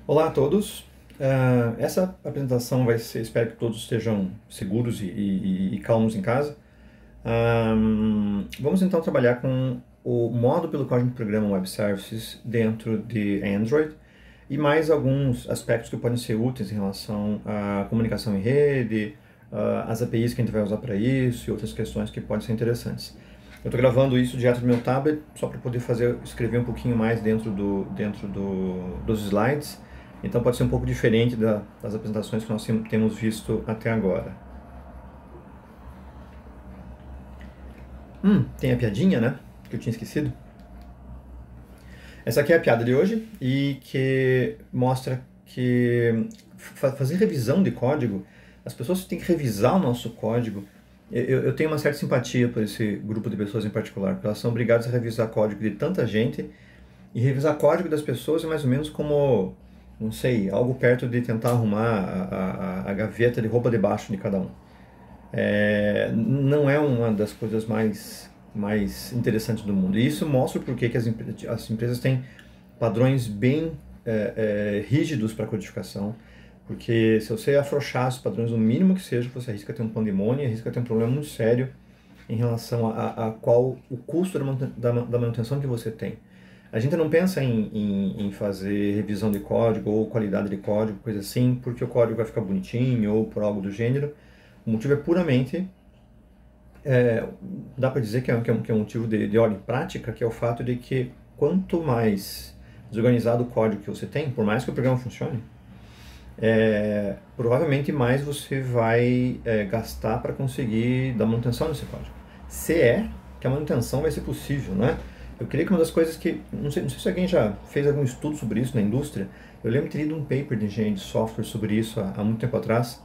Olá a todos. Essa apresentação vai ser, espero que todos estejam seguros e calmos em casa. Vamos então trabalhar com o modo pelo qual a gente programa Web Services dentro de Android e mais alguns aspectos que podem ser úteis em relação à comunicação em rede, as APIs que a gente vai usar para isso e outras questões que podem ser interessantes. Eu estou gravando isso direto do meu tablet só para poder escrever um pouquinho mais dos slides. Então pode ser um pouco diferente das apresentações que nós temos visto até agora. Tem a piadinha, né? Que eu tinha esquecido. Essa aqui é a piada de hoje e que mostra que fazer revisão de código, as pessoas têm que revisar o nosso código. Eu tenho uma certa simpatia por esse grupo de pessoas em particular, porque elas são obrigadas a revisar código de tanta gente, e revisar código das pessoas é mais ou menos como, não sei, algo perto de tentar arrumar a gaveta de roupa debaixo de cada um. Não é uma das coisas mais interessantes do mundo. E isso mostra por que as empresas têm padrões bem rígidos para codificação, porque se você afrouxar os padrões, o mínimo que seja, você arrisca ter um pandemônio, arrisca ter um problema muito sério em relação a qual o custo da manutenção que você tem. A gente não pensa em fazer revisão de código ou qualidade de código, coisa assim, porque o código vai ficar bonitinho ou por algo do gênero. O motivo é puramente, dá para dizer que é um motivo de ordem prática, que é o fato de que quanto mais desorganizado o código que você tem, por mais que o programa funcione, provavelmente mais você vai gastar para conseguir dar manutenção nesse código. Se é que a manutenção vai ser possível, né? Eu creio que uma das coisas que, não sei se alguém já fez algum estudo sobre isso na indústria, eu lembro de ter lido um paper de engenharia de software sobre isso há muito tempo atrás,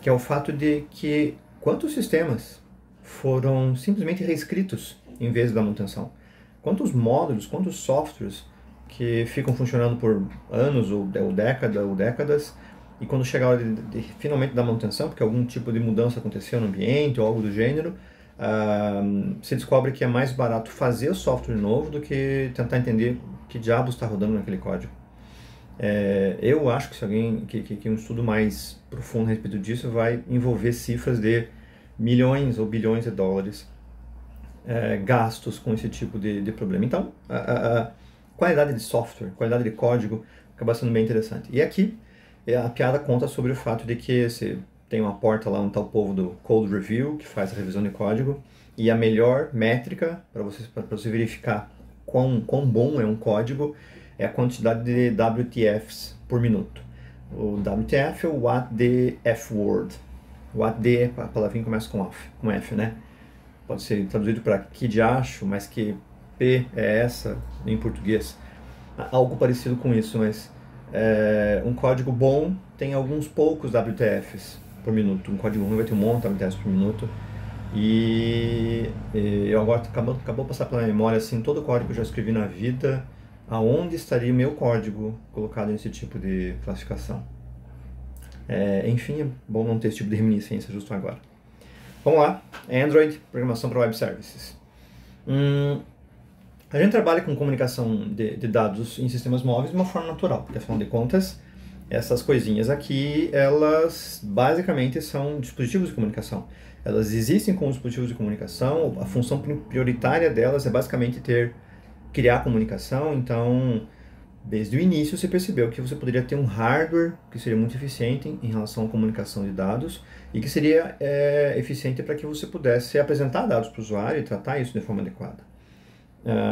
que é o fato de que quantos sistemas foram simplesmente reescritos em vez da manutenção. Quantos módulos, quantos softwares que ficam funcionando por anos ou décadas, e quando chega a hora de finalmente dar manutenção, porque algum tipo de mudança aconteceu no ambiente ou algo do gênero, se descobre que é mais barato fazer o software novo do que tentar entender que diabos está rodando naquele código. Eu acho que se alguém que um estudo mais profundo a respeito disso vai envolver cifras de milhões ou bilhões de dólares gastos com esse tipo de problema. Então, a qualidade de software, qualidade de código acaba sendo bem interessante. E aqui a piada conta sobre o fato de que você tem uma porta lá, um tal povo do Code Review, que faz a revisão de código, e a melhor métrica para você verificar quão bom é um código é a quantidade de WTFs por minuto. O WTF é o What the F-word. What the, a palavrinha começa com F, né? Pode ser traduzido para que de acho, mas que P é essa em português. Algo parecido com isso, mas um código bom tem alguns poucos WTFs por minuto. Um código ruim vai ter um monte de WTFs por minuto. E eu agora acabou de passar pela memória assim, todo o código que eu já escrevi na vida, aonde estaria o meu código colocado nesse tipo de classificação. Enfim, é bom não ter esse tipo de reminiscência justo agora. Vamos lá, Android, programação para Web Services. A gente trabalha com comunicação de dados em sistemas móveis de uma forma natural, porque afinal de contas, essas coisinhas aqui, elas basicamente são dispositivos de comunicação. Elas existem como dispositivos de comunicação, a função prioritária delas é basicamente criar comunicação, então desde o início você percebeu que você poderia ter um hardware que seria muito eficiente em relação à comunicação de dados e que seria eficiente para que você pudesse apresentar dados para o usuário e tratar isso de forma adequada.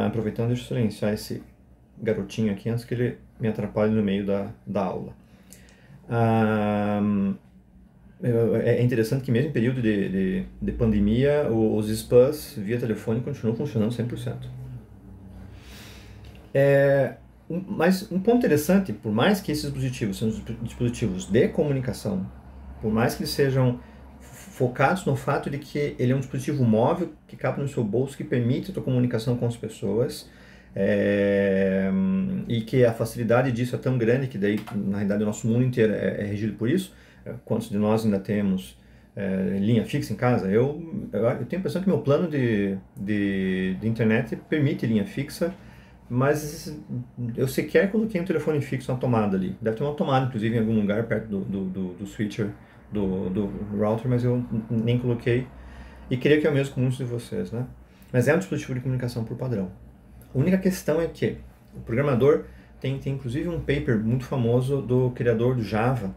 Aproveitando, deixa eu silenciar esse garotinho aqui antes que ele me atrapalhe no meio da aula. É interessante que mesmo em período de pandemia, os spams via telefone continuam funcionando 100%. Mas um ponto interessante, por mais que esses dispositivos sejam dispositivos de comunicação, por mais que eles sejam focados no fato de que ele é um dispositivo móvel que cabe no seu bolso, que permite a tua comunicação com as pessoas, e que a facilidade disso é tão grande que daí, na realidade, o nosso mundo inteiro é regido por isso. Quantos de nós ainda temos linha fixa em casa? Eu tenho a impressão que meu plano de internet permite linha fixa, mas eu sequer coloquei um telefone fixo na tomada ali. Deve ter uma tomada, inclusive, em algum lugar perto do switcher, do router, mas eu nem coloquei. E creio que é o mesmo com muitos de vocês, né? Mas é um dispositivo de comunicação por padrão. A única questão é que o programador tem inclusive um paper muito famoso do criador do Java,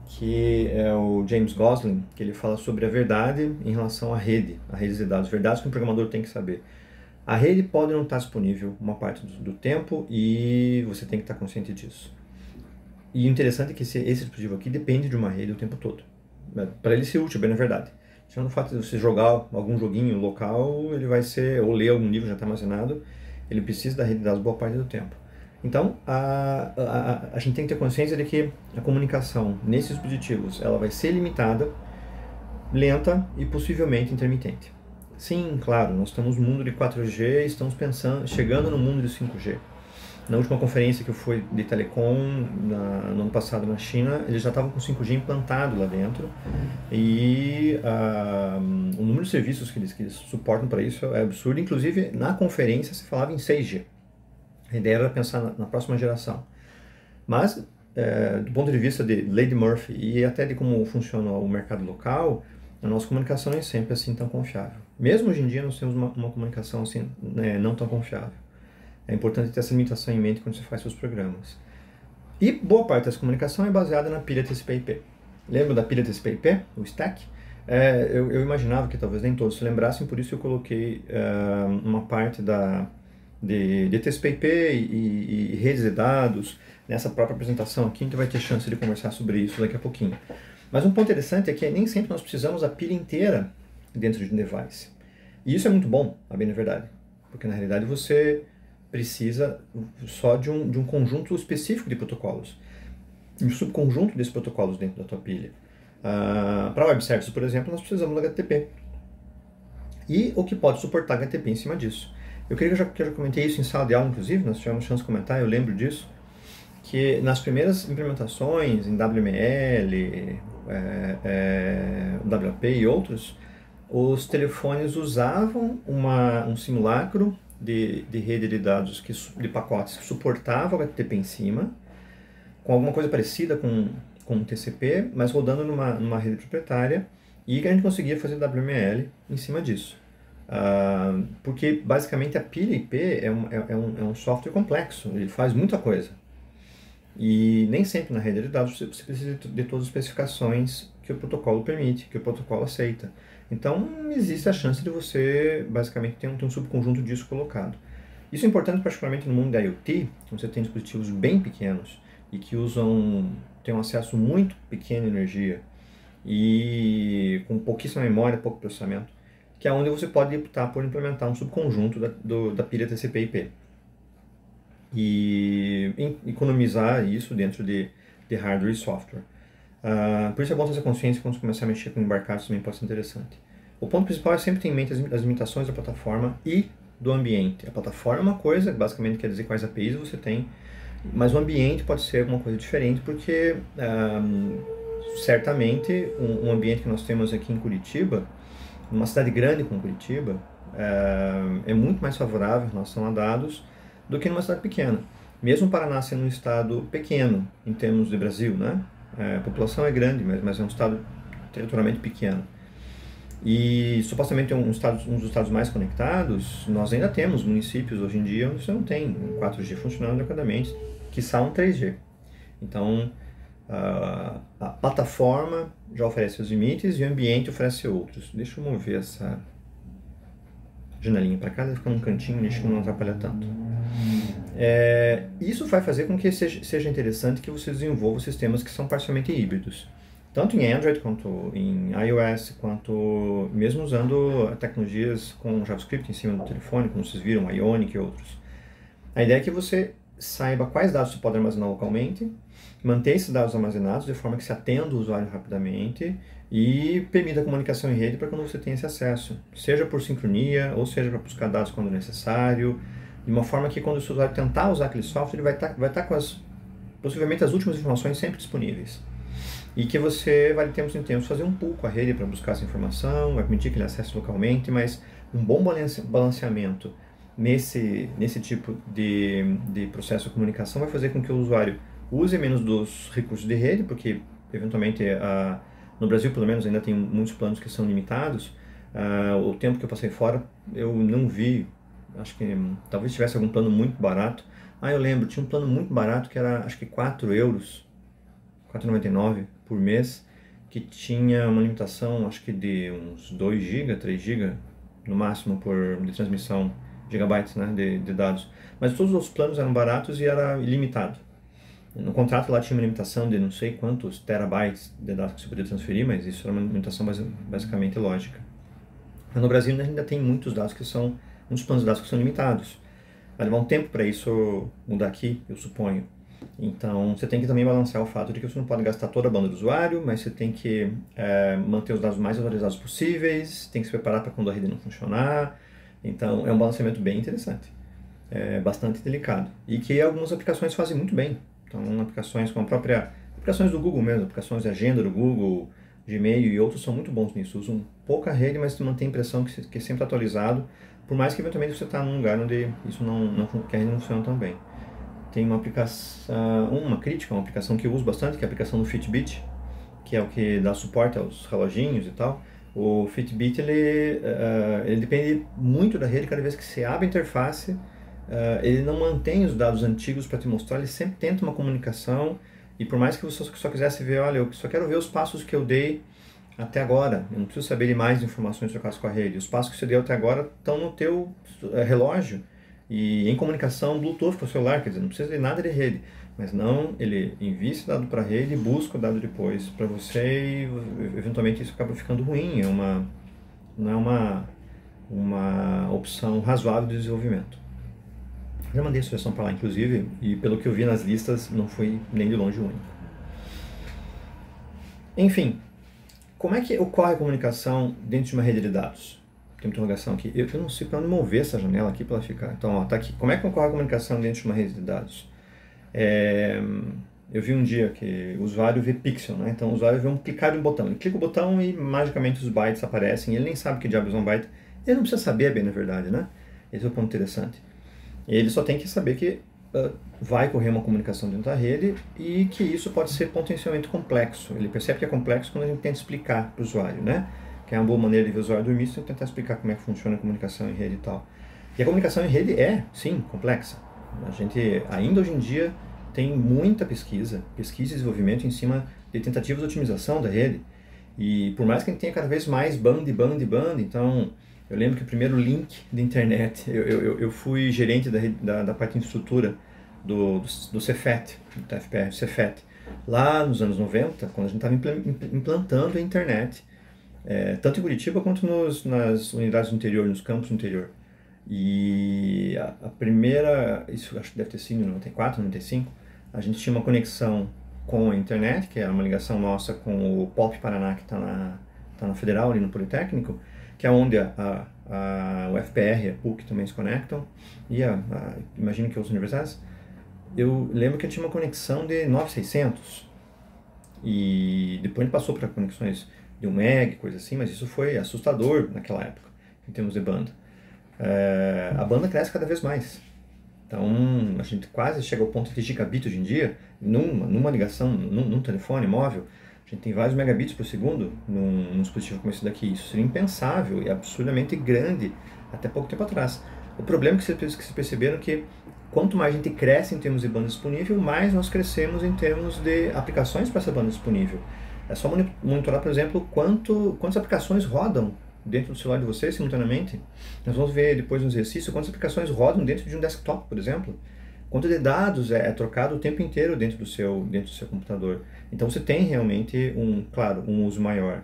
que é o James Gosling, que ele fala sobre a verdade em relação à rede, a redes de dados, verdades que um programador tem que saber. A rede pode não estar disponível uma parte do tempo e você tem que estar consciente disso. E o interessante é que esse dispositivo aqui depende de uma rede o tempo todo, para ele ser útil, bem na verdade. Tirando o fato de você jogar algum joguinho local, ele vai ser, ou ler algum livro já está armazenado, ele precisa da rede de dados boa parte do tempo. Então, a gente tem que ter consciência de que a comunicação nesses dispositivos ela vai ser limitada, lenta e possivelmente intermitente. Sim, claro, nós estamos no mundo de 4G, estamos chegando no mundo de 5G. Na última conferência que eu fui de Telecom, no ano passado na China, eles já estavam com 5G implantado lá dentro e o número de serviços que eles suportam para isso é absurdo. Inclusive, na conferência se falava em 6G. A ideia era pensar na próxima geração. Mas, do ponto de vista de Lady Murphy e até de como funciona o mercado local, a nossa comunicação não é sempre assim tão confiável. Mesmo hoje em dia, nós temos uma comunicação assim, não tão confiável. É importante ter essa limitação em mente quando você faz seus programas. E boa parte dessa comunicação é baseada na pilha TCP/IP. Lembra da pilha TCP/IP, o stack? Eu imaginava que talvez nem todos se lembrassem, por isso eu coloquei uma parte de TCP/IP e redes de dados nessa própria apresentação aqui. A gente vai ter chance de conversar sobre isso daqui a pouquinho. Mas um ponto interessante é que nem sempre nós precisamos da pilha inteira dentro de um device. E isso é muito bom, a bem na verdade, porque na realidade você precisa só de um conjunto específico de protocolos, um subconjunto desses protocolos dentro da tua pilha. Para web services, por exemplo, nós precisamos do HTTP e o que pode suportar HTTP em cima disso. Eu creio que eu já comentei isso em sala de aula, inclusive, nós tivemos chance de comentar, eu lembro disso, que nas primeiras implementações em WML, WAP e outros, os telefones usavam um simulacro de rede de dados, de pacotes que suportava o HTTP em cima, com alguma coisa parecida com o TCP, mas rodando numa rede proprietária, e que a gente conseguia fazer WML em cima disso. Porque basicamente a pilha IP é um software complexo, ele faz muita coisa. E nem sempre na rede de dados você precisa de todas as especificações que o protocolo permite, que o protocolo aceita. Então existe a chance de você basicamente ter um subconjunto disso colocado. Isso é importante particularmente no mundo da IoT, onde você tem dispositivos bem pequenos e que têm um acesso muito pequeno à energia e com pouquíssima memória, pouco processamento, que é onde você pode optar por implementar um subconjunto da pilha TCP/IP e economizar isso dentro de hardware e software. Por isso é bom ter essa consciência quando você começar a mexer com embarcados, também pode ser interessante. O ponto principal é sempre ter em mente as limitações da plataforma e do ambiente. A plataforma é uma coisa, basicamente quer dizer quais APIs você tem, mas o ambiente pode ser alguma coisa diferente, porque certamente um ambiente que nós temos aqui em Curitiba, uma cidade grande como Curitiba, é muito mais favorável em relação a dados do que numa cidade pequena. Mesmo o Paraná sendo um estado pequeno em termos de Brasil, né? A população é grande, mas é um estado territorialmente pequeno. E supostamente um dos estados mais conectados, nós ainda temos municípios hoje em dia onde você não tem um 4G funcionando adequadamente, quiçá um 3G. Então, a plataforma já oferece os limites e o ambiente oferece outros. Deixa eu mover essa janelinha para cá, vai ficar num cantinho, deixa eu não atrapalhar tanto. Isso vai fazer com que seja interessante que você desenvolva sistemas que são parcialmente híbridos, tanto em Android quanto em iOS, quanto mesmo usando tecnologias com JavaScript em cima do telefone, como vocês viram, Ionic e outros. A ideia é que você saiba quais dados você pode armazenar localmente, manter esses dados armazenados de forma que se atenda o usuário rapidamente e permita a comunicação em rede para quando você tenha esse acesso, seja por sincronia ou seja para buscar dados quando necessário, de uma forma que quando o seu usuário tentar usar aquele software, ele vai estar com possivelmente as últimas informações sempre disponíveis. E que você vai de tempos em tempos fazer um pull com a rede para buscar essa informação, vai permitir que ele acesse localmente, mas um bom balanceamento nesse tipo de processo de comunicação vai fazer com que o usuário use menos dos recursos de rede, porque eventualmente no Brasil pelo menos ainda tem muitos planos que são limitados. O tempo que eu passei fora eu não vi, acho que talvez tivesse algum plano muito barato. Eu lembro, tinha um plano muito barato que era acho que 4 euros, 4,99 por mês, que tinha uma limitação acho que de uns 2 GB, 3 GB no máximo de transmissão, gigabytes, né, de dados. Mas todos os planos eram baratos e era ilimitado. No contrato lá tinha uma limitação de não sei quantos terabytes de dados que você podia transferir, mas isso era uma limitação basicamente lógica. Mas no Brasil ainda tem muitos planos de dados que são limitados. Vai levar um tempo para isso mudar aqui, eu suponho. Então você tem que também balancear o fato de que você não pode gastar toda a banda do usuário, mas você tem que manter os dados mais atualizados possíveis, tem que se preparar para quando a rede não funcionar. Então é um balanceamento bem interessante, bastante delicado. E que algumas aplicações fazem muito bem. Então aplicações como aplicações do Google mesmo, aplicações de agenda do Google, Gmail e outros são muito bons nisso. Usam pouca rede, mas mantém a impressão que é sempre atualizado, por mais que eventualmente você está num lugar onde isso que a rede não funciona tão bem. Tem uma crítica, uma aplicação que eu uso bastante, que é a aplicação do Fitbit, que é o que dá suporte aos reloginhos e tal. O Fitbit, ele depende muito da rede. Cada vez que você abre a interface, ele não mantém os dados antigos para te mostrar, ele sempre tenta uma comunicação, e por mais que você só quisesse ver, olha, eu só quero ver os passos que eu dei até agora, eu não preciso saber de mais informações trocadas com a rede, os passos que você deu até agora estão no teu relógio, e em comunicação Bluetooth com o celular, quer dizer, não precisa de nada de rede, mas não, ele envia esse dado para a rede e busca o dado depois para você, e eventualmente isso acaba ficando ruim, não é uma opção razoável de desenvolvimento. Já mandei a sugestão para lá, inclusive, e pelo que eu vi nas listas, não foi nem de longe o único. Enfim, como é que ocorre a comunicação dentro de uma rede de dados? Tem uma interrogação aqui. Eu não sei para onde mover essa janela aqui para ela ficar. Então, tá aqui. Como é que ocorre a comunicação dentro de uma rede de dados? Eu vi um dia que o usuário vê pixel, né? Então o usuário vê clicar de um botão. Ele clica o botão e magicamente os bytes aparecem. Ele nem sabe que diabos é um byte. Ele não precisa saber bem, na verdade, né? Esse é o ponto interessante. Ele só tem que saber que vai correr uma comunicação dentro da rede e que isso pode ser potencialmente complexo. Ele percebe que é complexo quando a gente tenta explicar para o usuário, né? Que é uma boa maneira de ver o usuário dormir, se tentar explicar como é que funciona a comunicação em rede e tal. E a comunicação em rede é, sim, complexa. A gente, ainda hoje em dia, tem muita pesquisa e desenvolvimento em cima de tentativas de otimização da rede. E por mais que a gente tenha cada vez mais banda, então eu lembro que o primeiro link de internet, eu fui gerente da parte de infraestrutura do Cefet, do TFPR, Cefet, lá nos anos 90, quando a gente estava implantando a internet, tanto em Curitiba quanto nas unidades do interior, nos campos do interior. E a primeira, isso acho que deve ter sido em 94, 95, a gente tinha uma conexão com a internet, que era uma ligação nossa com o POP Paraná, que está na Federal, ali no Politécnico, que é onde o FPR e a PUC também se conectam, e imagino que outras universidades. Eu lembro que eu tinha uma conexão de 9.600, e depois a gente passou para conexões de 1 meg, coisa assim, mas isso foi assustador naquela época, em termos de banda. A banda cresce cada vez mais. Então, a gente quase chega ao ponto de gigabit hoje em dia, numa ligação, num telefone móvel, a gente tem vários megabits por segundo num dispositivo como esse daqui. Isso seria impensável e absurdamente grande até pouco tempo atrás. O problema é que vocês perceberam que quanto mais a gente cresce em termos de banda disponível, mais nós crescemos em termos de aplicações para essa banda disponível. É só monitorar, por exemplo, quantas aplicações rodam dentro do celular de vocês simultaneamente. Nós vamos ver depois no exercício quantas aplicações rodam dentro de um desktop, por exemplo. Quanto de dados é trocado o tempo inteiro dentro do seu computador. Então você tem realmente um uso maior,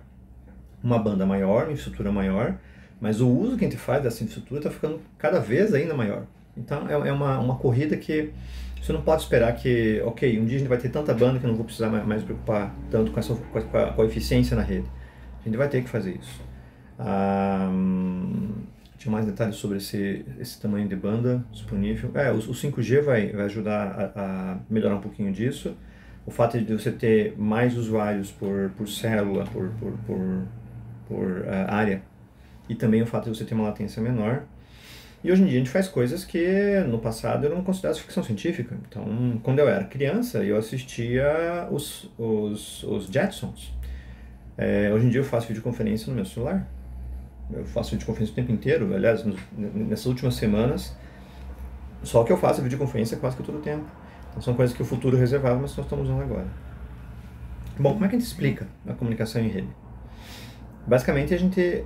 uma banda maior, uma infraestrutura maior, mas o uso que a gente faz dessa infraestrutura está ficando cada vez ainda maior. Então é uma corrida que você não pode esperar que, ok, um dia a gente vai ter tanta banda que eu não vou precisar mais me preocupar tanto com a eficiência na rede. A gente vai ter que fazer isso. Tinha mais detalhes sobre esse tamanho de banda disponível. O 5G vai ajudar a melhorar um pouquinho disso. O fato de você ter mais usuários por célula, por área, e também o fato de você ter uma latência menor. E hoje em dia a gente faz coisas que no passado eu não considerasse ficção científica. Então, quando eu era criança, eu assistia os Jetsons. Hoje em dia eu faço videoconferência no meu celular. Eu faço videoconferência o tempo inteiro. Aliás, nessas últimas semanas, só que eu faço videoconferência quase que todo o tempo. Então são coisas que o futuro reservava, mas nós estamos usando agora. Bom, como é que a gente explica a comunicação em rede? Basicamente, a gente,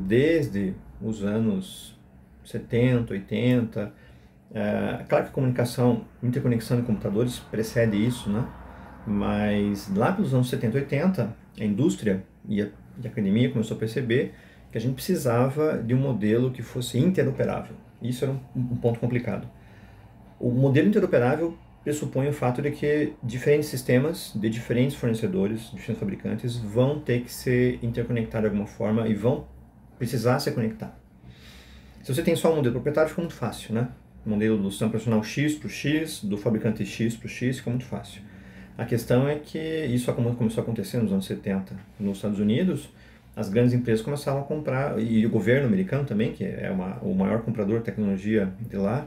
desde os anos 70, 80, claro que a comunicação, interconexão de computadores precede isso, né? Mas lá pelos anos 70, 80, a indústria e a academia começou a perceber que a gente precisava de um modelo que fosse interoperável. Isso era um ponto complicado. O modelo interoperável pressupõe o fato de que diferentes sistemas de diferentes fornecedores, diferentes fabricantes, vão ter que ser interconectados de alguma forma e vão precisar se conectar. Se você tem só um modelo proprietário, fica muito fácil, né? O modelo do sistema operacional X para o X, do fabricante X para o X, fica muito fácil. A questão é que isso começou a acontecer nos anos 70 nos Estados Unidos. As grandes empresas começaram a comprar, e o governo americano também, que é o maior comprador de tecnologia de lá,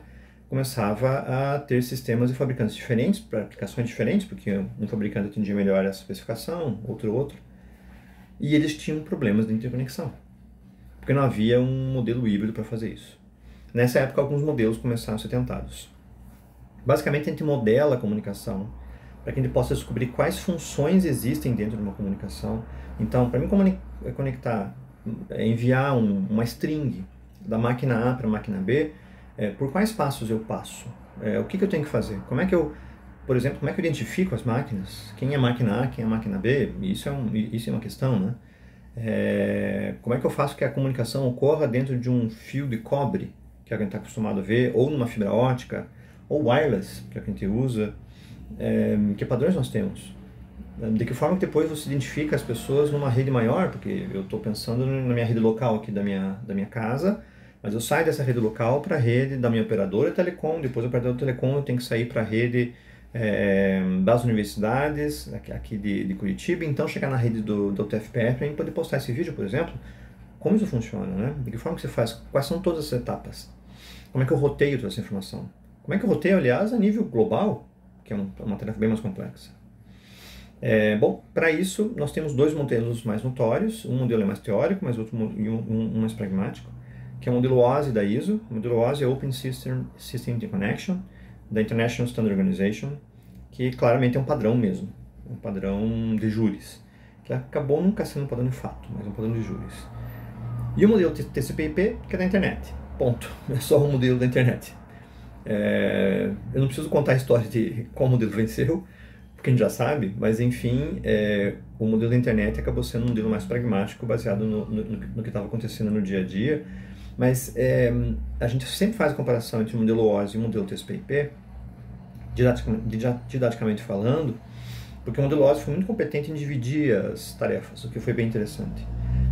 começava a ter sistemas de fabricantes diferentes, para aplicações diferentes, porque um fabricante atendia melhor essa especificação, outro. E eles tinham problemas de interconexão, porque não havia um modelo híbrido para fazer isso. Nessa época, alguns modelos começaram a ser tentados. Basicamente, a gente modela a comunicação para que a gente possa descobrir quais funções existem dentro de uma comunicação. Então, para mim conectar, enviar uma string da máquina A para a máquina B, por quais passos eu passo? O que eu tenho que fazer? Por exemplo, como é que eu identifico as máquinas? Quem é máquina A, quem é máquina B? Isso é uma questão, né? Como é que eu faço que a comunicação ocorra dentro de um fio de cobre, que a gente está acostumado a ver, ou numa fibra ótica, ou wireless, que a gente usa? Que padrões nós temos? De que forma que depois você identifica as pessoas numa rede maior? Porque eu estou pensando na minha rede local aqui da minha casa, mas eu saio dessa rede local para a rede da minha operadora telecom, depois da operadora telecom eu tenho que sair para a rede das universidades, aqui de Curitiba, então chegar na rede do TFPR para poder postar esse vídeo, por exemplo. Como isso funciona, né? De que forma que você faz? Quais são todas as etapas? Como é que eu roteio toda essa informação? Como é que eu roteio, aliás, a nível global, que é uma tarefa bem mais complexa. Bom, para isso nós temos dois modelos mais notórios. Um modelo é mais teórico, mas outro um mais pragmático, que é o modelo OSI da ISO. O modelo OSI é Open System Interconnection, da International Standard Organization, que claramente é um padrão mesmo, um padrão de júris, que acabou nunca sendo um padrão de fato, mas um padrão de júris. E o modelo TCP/IP, que é da internet. Ponto. É só um modelo da internet. Eu não preciso contar a história de qual modelo venceu, porque a gente já sabe, mas enfim, o modelo da internet acabou sendo um modelo mais pragmático, baseado no que estava acontecendo no dia a dia. Mas a gente sempre faz a comparação entre o modelo OSI e o modelo TCP/IP, didaticamente falando, porque o modelo OSI foi muito competente em dividir as tarefas, o que foi bem interessante.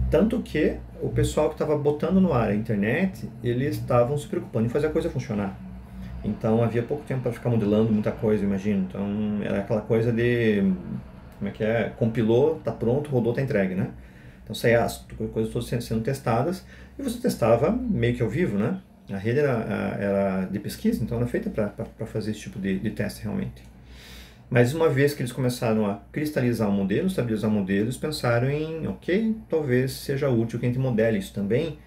Tanto que o pessoal que estava botando no ar a internet, eles estavam se preocupando em fazer a coisa funcionar. Então havia pouco tempo para ficar modelando muita coisa, imagino. Então era aquela coisa de, como é que é? Compilou, tá pronto, rodou, tá entregue, né? Então saía as coisas todas sendo testadas e você testava meio que ao vivo, né? A rede era de pesquisa, então era feita para fazer esse tipo de teste realmente. Mas uma vez que eles começaram a cristalizar o modelo, estabilizar o modelo, eles pensaram em, ok, talvez seja útil que a gente modele isso também,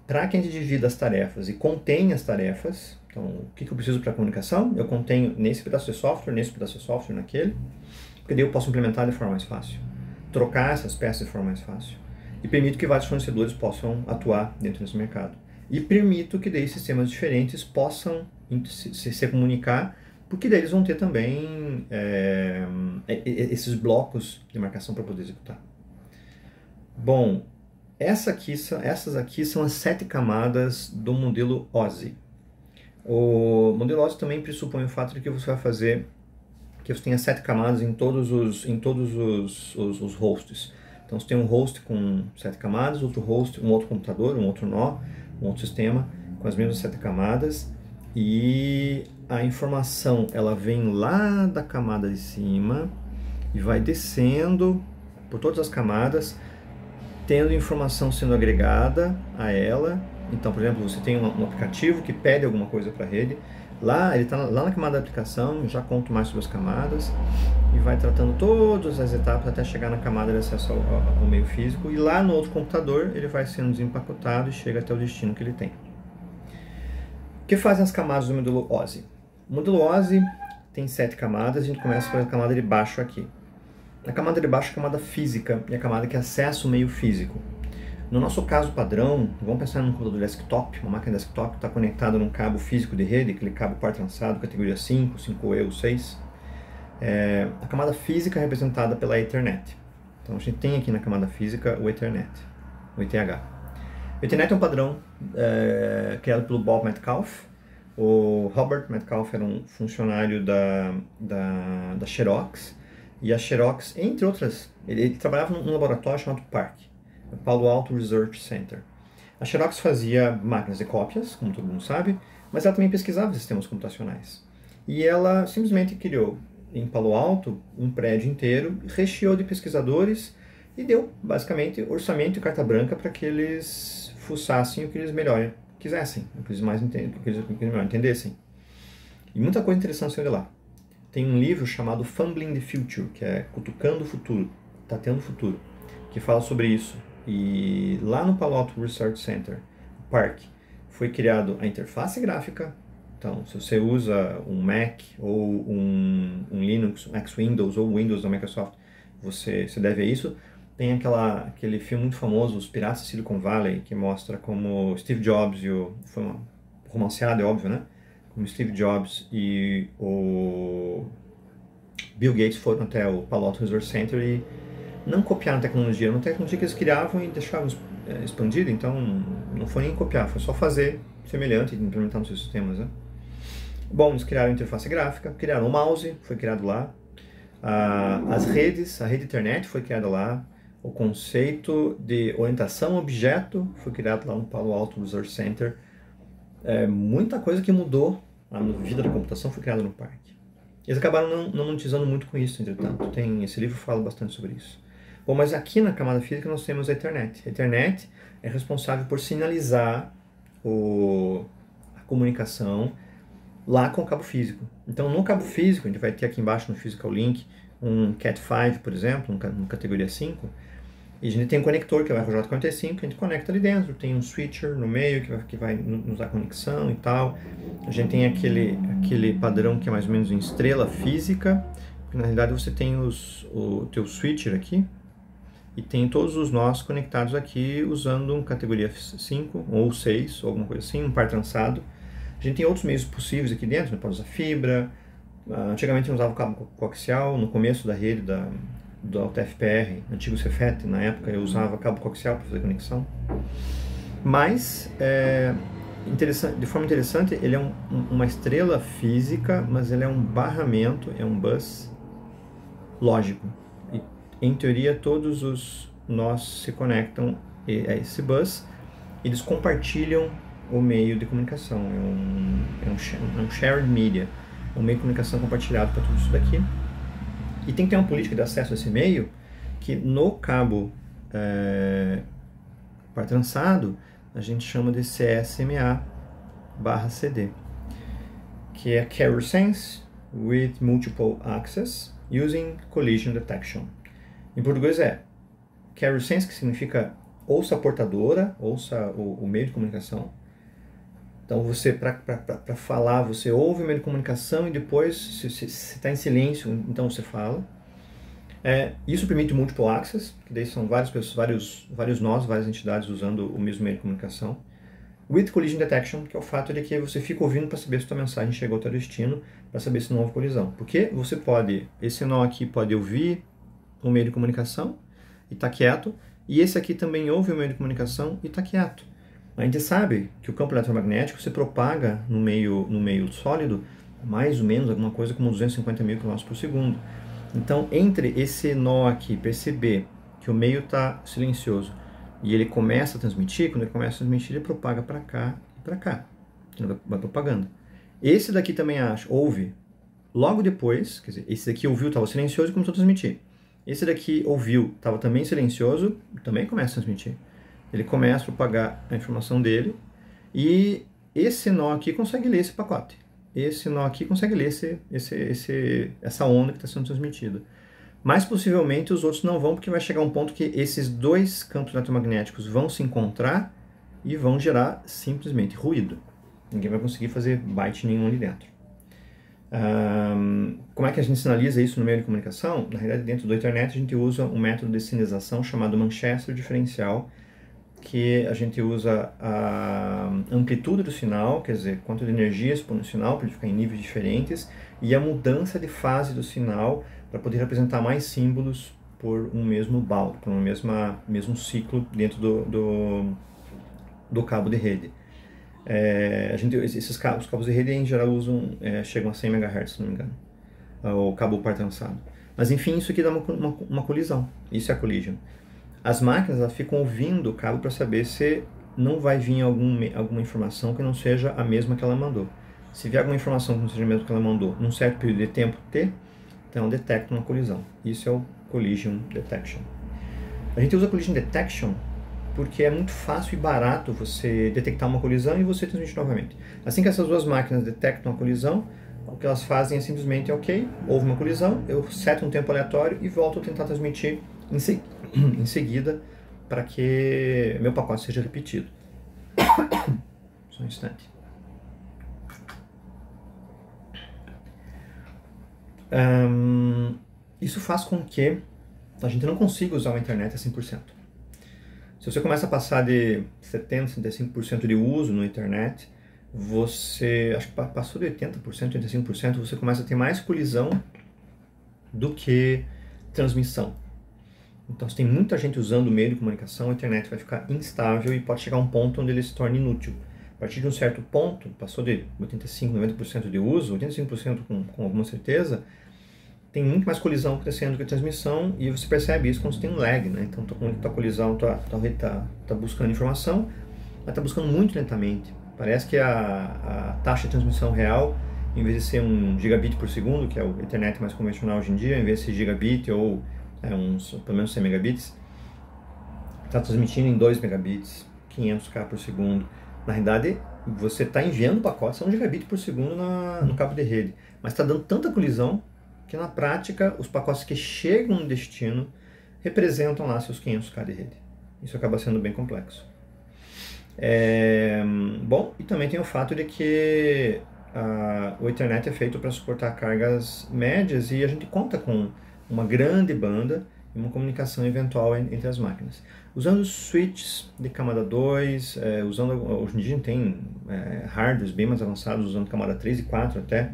para que a gente divida as tarefas e contenha as tarefas. Então, o que eu preciso para a comunicação? Eu contenho nesse pedaço de software, naquele, porque daí eu posso implementar de forma mais fácil, trocar essas peças de forma mais fácil, e permito que vários fornecedores possam atuar dentro desse mercado. E permito que daí sistemas diferentes possam se comunicar, porque daí eles vão ter também esses blocos de marcação para poder executar. Bom, essas aqui são as 7 camadas do modelo OSI. O modelo OSI também pressupõe o fato de que você vai fazer, que você tenha 7 camadas em todos os hosts. Então você tem um host com 7 camadas, outro host, um outro computador, um outro nó, um outro sistema com as mesmas 7 camadas, e a informação ela vem lá da camada de cima e vai descendo por todas as camadas, tendo informação sendo agregada a ela Então, por exemplo, você tem um aplicativo que pede alguma coisa para a rede, lá ele está lá na camada da aplicação, já conto mais sobre as camadas, e vai tratando todas as etapas até chegar na camada de acesso ao meio físico, e lá no outro computador ele vai sendo desempacotado e chega até o destino que ele tem. O que fazem as camadas do modelo OSI? O modelo OSI tem 7 camadas, a gente começa pela camada de baixo aqui. A camada de baixo é a camada física, e a camada que acessa o meio físico. No nosso caso padrão, vamos pensar num computador desktop, uma máquina desktop que está conectada num cabo físico de rede, aquele cabo par trançado, categoria 5, 5E ou 6. A camada física é representada pela Ethernet. Então a gente tem aqui na camada física o Ethernet, o ETH. O Ethernet é um padrão criado pelo Bob Metcalfe. O Robert Metcalfe era um funcionário da Xerox, e a Xerox, entre outras, ele trabalhava num laboratório chamado PARC, o Palo Alto Research Center. A Xerox fazia máquinas de cópias, como todo mundo sabe, mas ela também pesquisava sistemas computacionais. E ela simplesmente criou, em Palo Alto, um prédio inteiro, recheou de pesquisadores e deu, basicamente, orçamento e carta branca para que eles fuçassem o que eles melhor quisessem, o que eles mais melhor entendessem. E muita coisa interessante saiu de lá. Tem um livro chamado Fumbling the Future, que é Cutucando o Futuro, Tateando o Futuro, que fala sobre isso. E lá no Palo Alto Research Center, o PARC, foi criado a interface gráfica. Então, se você usa um Mac ou um Linux, um X-Windows ou Windows da Microsoft, você deve a isso. Tem aquele filme muito famoso, Os Piratas de Silicon Valley, que mostra como Steve Jobs foi romanceado, é óbvio, né? Como Steve Jobs e o Bill Gates foram até o Palo Alto Research Center e não copiaram tecnologia, era uma tecnologia que eles criavam e deixavam expandida, então não foi nem copiar, foi só fazer semelhante e implementar nos seus sistemas, né? Bom, eles criaram a interface gráfica, criaram o mouse, foi criado lá, as redes, a rede Ethernet foi criada lá, o conceito de orientação a objeto foi criado lá no Palo Alto Research Center. Muita coisa que mudou na vida da computação foi criada no PARC. Eles acabaram não monetizando muito com isso, entretanto. Esse livro fala bastante sobre isso. Bom, mas aqui na camada física nós temos a Ethernet. A Ethernet é responsável por sinalizar a comunicação lá com o cabo físico. Então, no cabo físico, a gente vai ter aqui embaixo no Physical Link um Cat5, por exemplo, um categoria 5, e a gente tem um conector que é o RJ45, que a gente conecta ali dentro, tem um switcher no meio que vai nos dar conexão e tal. A gente tem aquele padrão que é mais ou menos em estrela física, porque na realidade você tem o teu switcher aqui, e tem todos os nós conectados aqui usando um categoria 5 ou 6, ou alguma coisa assim, um par trançado. A gente tem outros meios possíveis aqui dentro, né? Pode usar fibra. Antigamente não usava o cabo coaxial, no começo da rede do AltaFPR, antigo Cefet, na época eu usava cabo coaxial para fazer conexão. Mas, de forma interessante, ele é uma estrela física, mas ele é um barramento, é um bus lógico. E, em teoria, todos os nós se conectam a esse bus, eles compartilham o meio de comunicação, é um shared media, um meio de comunicação compartilhado para tudo isso daqui. E tem que ter uma política de acesso a esse meio que no cabo par trançado a gente chama de CSMA/CD, que é Carrier Sense with Multiple Access Using Collision Detection. Em português Carrier Sense, que significa ouça a portadora, ouça o meio de comunicação. Então você, para falar, você ouve o meio de comunicação e depois, se está em silêncio, então você fala. Isso permite multiple access, que daí são várias pessoas, vários nós, várias entidades usando o mesmo meio de comunicação. With collision detection, que é o fato de que você fica ouvindo para saber se a sua mensagem chegou ao teu destino, para saber se não houve colisão. Porque esse nó aqui pode ouvir o meio de comunicação e está quieto, e esse aqui também ouve o meio de comunicação e está quieto. A gente sabe que o campo eletromagnético se propaga no meio sólido mais ou menos alguma coisa como 250 mil km por segundo. Então, entre esse nó aqui, perceber que o meio está silencioso e ele começa a transmitir, quando ele começa a transmitir, ele propaga para cá e para cá. Ele vai propagando. Esse daqui também ouve logo depois, quer dizer, esse daqui ouviu, estava silencioso e começou a transmitir. Esse daqui ouviu, estava também silencioso, também começa a transmitir. Ele começa a propagar a informação dele, E esse nó aqui consegue ler esse pacote. Esse nó aqui consegue ler essa onda que está sendo transmitida. Mas possivelmente os outros não vão, porque vai chegar um ponto que esses dois campos eletromagnéticos vão se encontrar e vão gerar simplesmente ruído. Ninguém vai conseguir fazer byte nenhum ali dentro. Como é que a gente sinaliza isso no meio de comunicação? Na realidade, dentro do Ethernet, a gente usa um método de sinalização chamado Manchester diferencial, que a gente usa a amplitude do sinal, quer dizer, quanto de energia expõe no sinal, para ele ficar em níveis diferentes, e a mudança de fase do sinal, para poder representar mais símbolos por um mesmo balde, por um mesmo ciclo dentro do cabo de rede. Os cabos de rede em geral chegam a 100 MHz, se não me engano, o cabo par trançado. Mas enfim, isso aqui dá uma colisão, isso é a collision. As máquinas elas ficam ouvindo o cabo para saber se não vai vir alguma informação que não seja a mesma que ela mandou. Se vier alguma informação que não seja a mesma que ela mandou num certo período de tempo T, então detecta uma colisão. Isso é o Collision Detection. A gente usa Collision Detection porque é muito fácil e barato você detectar uma colisão e você transmitir novamente. Assim que essas duas máquinas detectam a colisão, o que elas fazem é simplesmente, ok, houve uma colisão, eu seto um tempo aleatório e volto a tentar transmitir em seguida para que meu pacote seja repetido. Só um instante. Isso faz com que a gente não consiga usar a internet a 100%. Se você começa a passar de 70%, 75% de uso na internet, acho que passou de 80%, 85%, você começa a ter mais colisão do que transmissão. Então, se tem muita gente usando o meio de comunicação, a internet vai ficar instável e pode chegar a um ponto onde ele se torne inútil. A partir de um certo ponto, passou de 85%, 90% de uso, 85% com alguma certeza, tem muito mais colisão acontecendo do que transmissão, e você percebe isso quando você tem um lag, né? Então, quando a colisão está buscando informação, ela está buscando muito lentamente. Parece que a taxa de transmissão real, em vez de ser 1 gigabit por segundo, que é o Ethernet mais convencional hoje em dia, em vez de ser gigabit ou pelo menos 100 megabits, está transmitindo em 2 megabits, 500k por segundo. Na realidade, você está enviando pacotes a 1 gigabit por segundo no cabo de rede, mas está dando tanta colisão que na prática os pacotes que chegam no destino representam lá seus 500k de rede. Isso acaba sendo bem complexo. Bom, e também tem o fato de que o Ethernet é feito para suportar cargas médias e a gente conta com uma grande banda e uma comunicação eventual entre as máquinas. Usando switches de camada 2, hoje em dia tem hardwares bem mais avançados, usando camada 3 e 4 até,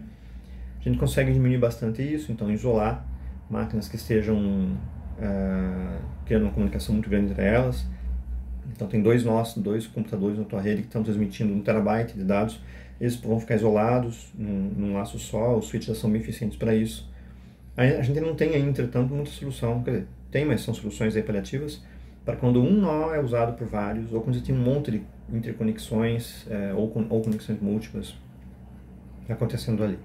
a gente consegue diminuir bastante isso, então isolar máquinas que estejam criando uma comunicação muito grande entre elas. Então tem dois computadores na tua rede que estão transmitindo 1 terabyte de dados, eles vão ficar isolados num laço só, os switches já são bem eficientes para isso. A gente não tem, entretanto, muita solução, quer dizer, tem, mas são soluções aí paliativas, para quando um nó é usado por vários, ou quando você tem um monte de interconexões, ou conexões múltiplas acontecendo ali.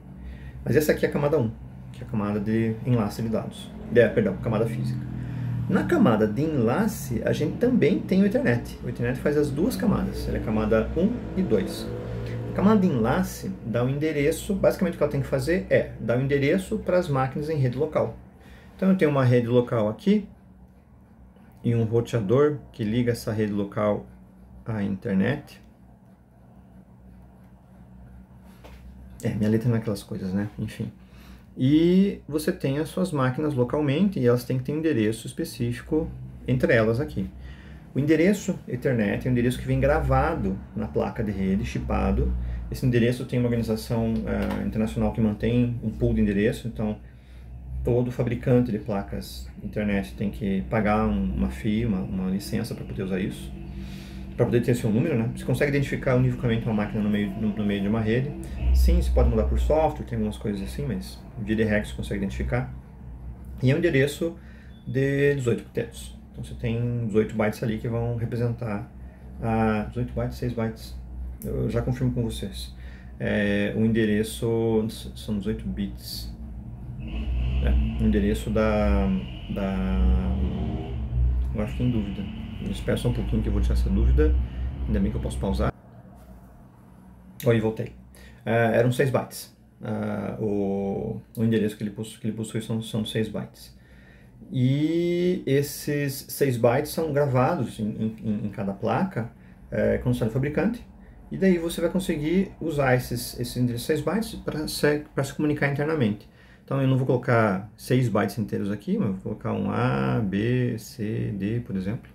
Mas essa aqui é a camada 1, que é a camada de enlace de dados, camada física. Na camada de enlace, a gente também tem o Ethernet. O Ethernet faz as duas camadas, ele é a camada 1 e 2. A camada de enlace dá o endereço, basicamente o que ela tem que fazer é dar o endereço para as máquinas em rede local. Então eu tenho uma rede local aqui e um roteador que liga essa rede local à internet. Minha letra não é aquelas coisas, né? Enfim. E você tem as suas máquinas localmente e elas têm que ter um endereço específico entre elas aqui. O endereço Ethernet é um endereço que vem gravado na placa de rede, chipado. Esse endereço tem uma organização internacional que mantém um pool de endereço, então todo fabricante de placas internet tem que pagar uma FII, uma licença para poder usar isso, para poder ter seu número, né? Você consegue identificar univocamente uma máquina no meio de uma rede. Sim, você pode mudar por software, tem algumas coisas assim, mas via de regra você consegue identificar. E é um endereço de 18 octetos. Então você tem 18 bytes ali que vão representar 18 bytes, 6 bytes. Eu já confirmo com vocês. O endereço são 18 bits. O endereço eu acho que em dúvida. Eu espero só um pouquinho que eu vou tirar essa dúvida. Ainda bem que eu posso pausar. Oi, voltei. Eram 6 bytes. O endereço que ele possui são 6 bytes. E esses 6 bytes são gravados em cada placa quando sai do fabricante. E daí você vai conseguir usar esses endereços 6 bytes para se comunicar internamente. Então eu não vou colocar 6 bytes inteiros aqui, mas vou colocar um A, B, C, D, por exemplo.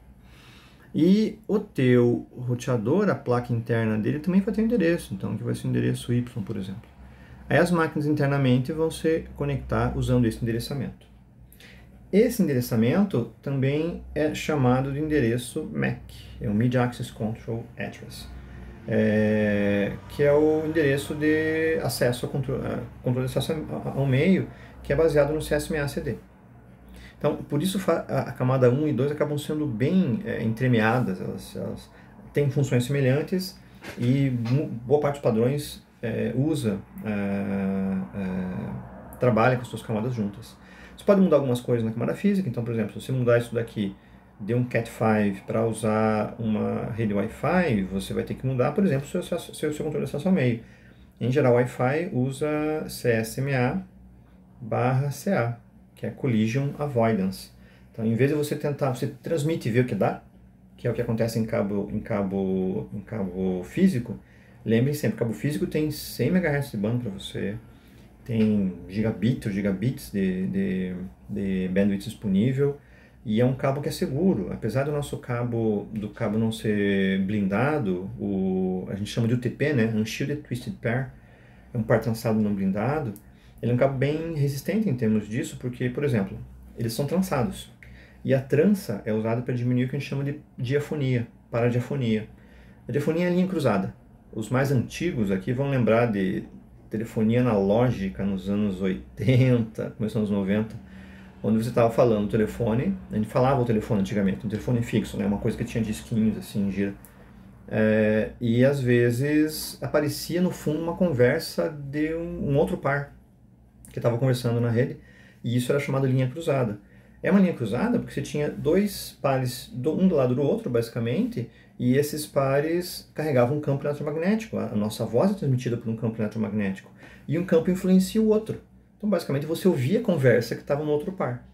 E o teu roteador, a placa interna dele também vai ter um endereço, então que vai ser o endereço Y, por exemplo. Aí as máquinas internamente vão se conectar usando esse endereçamento. Esse endereçamento também é chamado de endereço MAC, é o Media Access Control Address, que é o endereço de acesso controle de acesso ao meio, que é baseado no CSMA/CD. Então, por isso a camada 1 e 2 acabam sendo bem entremeadas, elas têm funções semelhantes e boa parte dos padrões trabalha com as suas camadas juntas. Você pode mudar algumas coisas na camada física, então, por exemplo, se você mudar isso daqui de um Cat5 para usar uma rede Wi-Fi, você vai ter que mudar, por exemplo, seu controle de acesso ao meio. Em geral, Wi-Fi usa CSMA/CA, que é Collision Avoidance. Então, em vez de você tentar, você transmite e vê o que dá, que é o que acontece em cabo físico. Lembrem sempre, cabo físico tem 100 MHz de banda para você, tem gigabits ou gigabits de bandwidth disponível, e é um cabo que é seguro. Apesar do nosso cabo não ser blindado, a gente chama de UTP, né? Unshielded Twisted Pair, é um par trançado não blindado. Ele é um cabo bem resistente em termos disso, porque, por exemplo, eles são trançados. E a trança é usada para diminuir o que a gente chama de diafonia, paradiafonia. A diafonia é a linha cruzada. Os mais antigos aqui vão lembrar de telefonia analógica nos anos 80, começando nos 90, onde você estava falando o telefone, a gente falava o telefone antigamente, um telefone fixo, né, uma coisa que tinha disquinhos assim, gira. E às vezes aparecia no fundo uma conversa de um outro par que estava conversando na rede, e isso era chamado linha cruzada. É uma linha cruzada porque você tinha dois pares, um do lado do outro, basicamente, e esses pares carregavam um campo eletromagnético. A nossa voz é transmitida por um campo eletromagnético, e um campo influencia o outro. Então, basicamente, você ouvia a conversa que estava no outro par.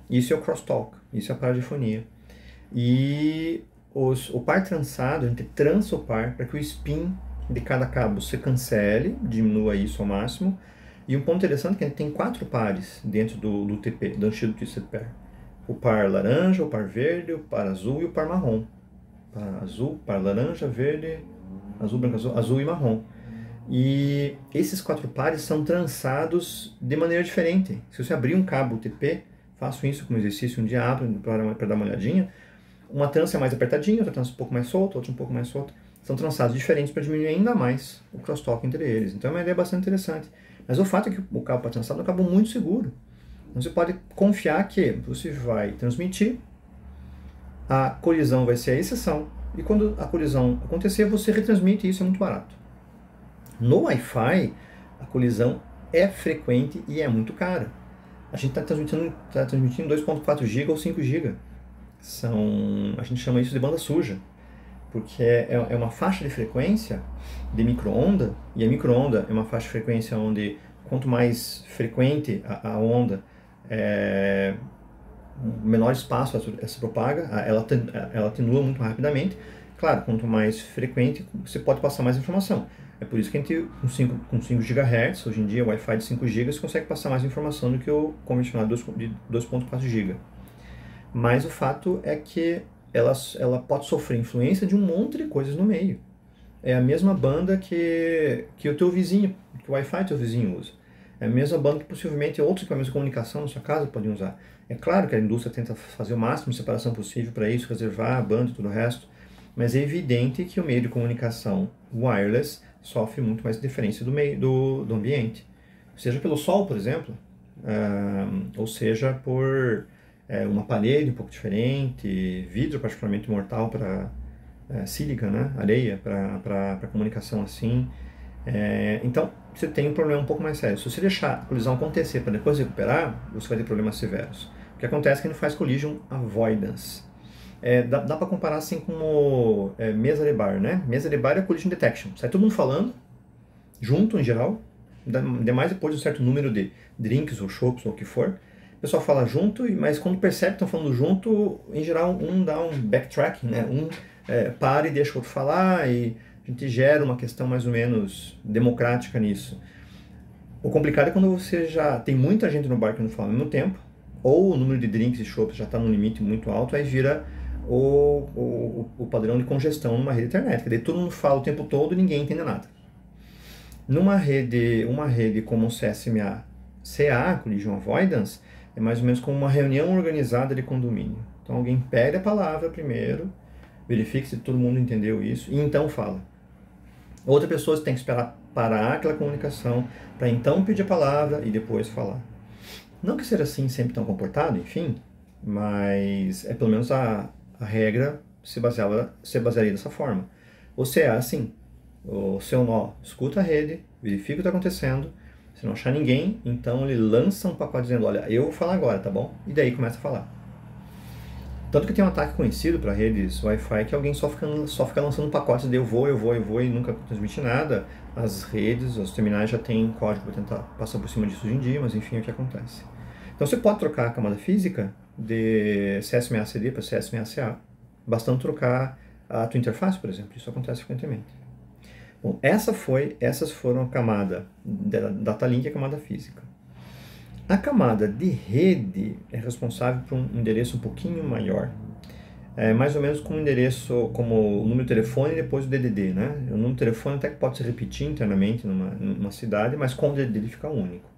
Isso é o crosstalk, isso é a paradifonia. E o par trançado, a gente trança o par para que o spin de cada cabo se cancele, diminua isso ao máximo. E um ponto interessante é que a gente tem 4 pares dentro do UTP, do Unshielded Twisted Pair. O par laranja, o par verde, o par azul e o par marrom. Par azul, par laranja, verde, azul, branco, azul e marrom. E esses 4 pares são trançados de maneira diferente. Se você abrir um cabo UTP, faço isso como exercício um dia, abro para dar uma olhadinha, uma trança é mais apertadinha, outra trança um pouco mais solta, outra um pouco mais solta. São trançados diferentes para diminuir ainda mais o crosstalk entre eles. Então é uma ideia bastante interessante. Mas o fato é que o cabo trançado é um cabo muito seguro. Então você pode confiar que você vai transmitir, a colisão vai ser a exceção, e quando a colisão acontecer, você retransmite, e isso é muito barato. No Wi-Fi, a colisão é frequente e é muito cara. A gente está transmitindo 2.4 GB ou 5 GB. A gente chama isso de banda suja, porque é uma faixa de frequência de micro-onda, e a micro-onda é uma faixa de frequência onde quanto mais frequente a onda, menor espaço ela se propaga, ela atenua muito rapidamente. Claro, quanto mais frequente, você pode passar mais informação. É por isso que a gente, com 5 GHz, hoje em dia, o Wi-Fi de 5 GB, consegue passar mais informação do que o convencional de 2.4 GB. Mas o fato é que ela pode sofrer influência de um monte de coisas no meio. É a mesma banda que o teu vizinho, que o Wi-Fi teu vizinho usa. É a mesma banda que possivelmente outros equipamentos de comunicação na sua casa podem usar. É claro que a indústria tenta fazer o máximo de separação possível para isso, reservar a banda e tudo o resto, mas é evidente que o meio de comunicação wireless sofre muito mais interferência do ambiente. Seja pelo sol, por exemplo, ou seja por uma parede um pouco diferente, vidro particularmente mortal para sílica, né? Areia para comunicação assim. Então, você tem um problema um pouco mais sério. Se você deixar a colisão acontecer para depois recuperar, você vai ter problemas severos. O que acontece é que a gente faz collision avoidance. Dá para comparar assim como mesa de bar, né? Mesa de bar é collision detection. Sai todo mundo falando, junto em geral, ainda mais depois de um certo número de drinks ou chopps ou o que for. O pessoal fala junto, mas quando percebe que estão falando junto, em geral um dá um backtracking, né? Para e deixa o outro falar, e a gente gera uma questão mais ou menos democrática nisso. O complicado é quando você já tem muita gente no bar que não fala ao mesmo tempo, ou o número de drinks e chopps já está num limite muito alto, aí vira o padrão de congestão numa rede internet, que daí todo mundo fala o tempo todo e ninguém entende nada. Uma rede como o CSMA-CA, Collision Avoidance, é mais ou menos como uma reunião organizada de condomínio. Então alguém pede a palavra primeiro, verifica se todo mundo entendeu isso, e então fala. Outra pessoa tem que esperar parar aquela comunicação para então pedir a palavra e depois falar. Não que seja assim sempre tão comportado, enfim, mas pelo menos a regra se basearia dessa forma. O CA é assim, o seu nó escuta a rede, verifica o que está acontecendo, se não achar ninguém, então ele lança um pacote dizendo, olha, eu vou falar agora, tá bom? E daí começa a falar. Tanto que tem um ataque conhecido para redes Wi-Fi que alguém só fica lançando pacotes de eu vou e nunca transmite nada. As redes, os terminais já têm código para tentar passar por cima disso hoje em dia, mas enfim, é o que acontece. Então você pode trocar a camada física de CSMA-CD para CSMA-CA, bastando trocar a tua interface, por exemplo. Isso acontece frequentemente. Bom, essas foram a camada da data link e a camada física. A camada de rede é responsável por um endereço um pouquinho maior. É mais ou menos como um endereço, como o número de telefone e depois o DDD, né? O número de telefone até que pode se repetir internamente numa cidade, mas com o DDD ele fica único.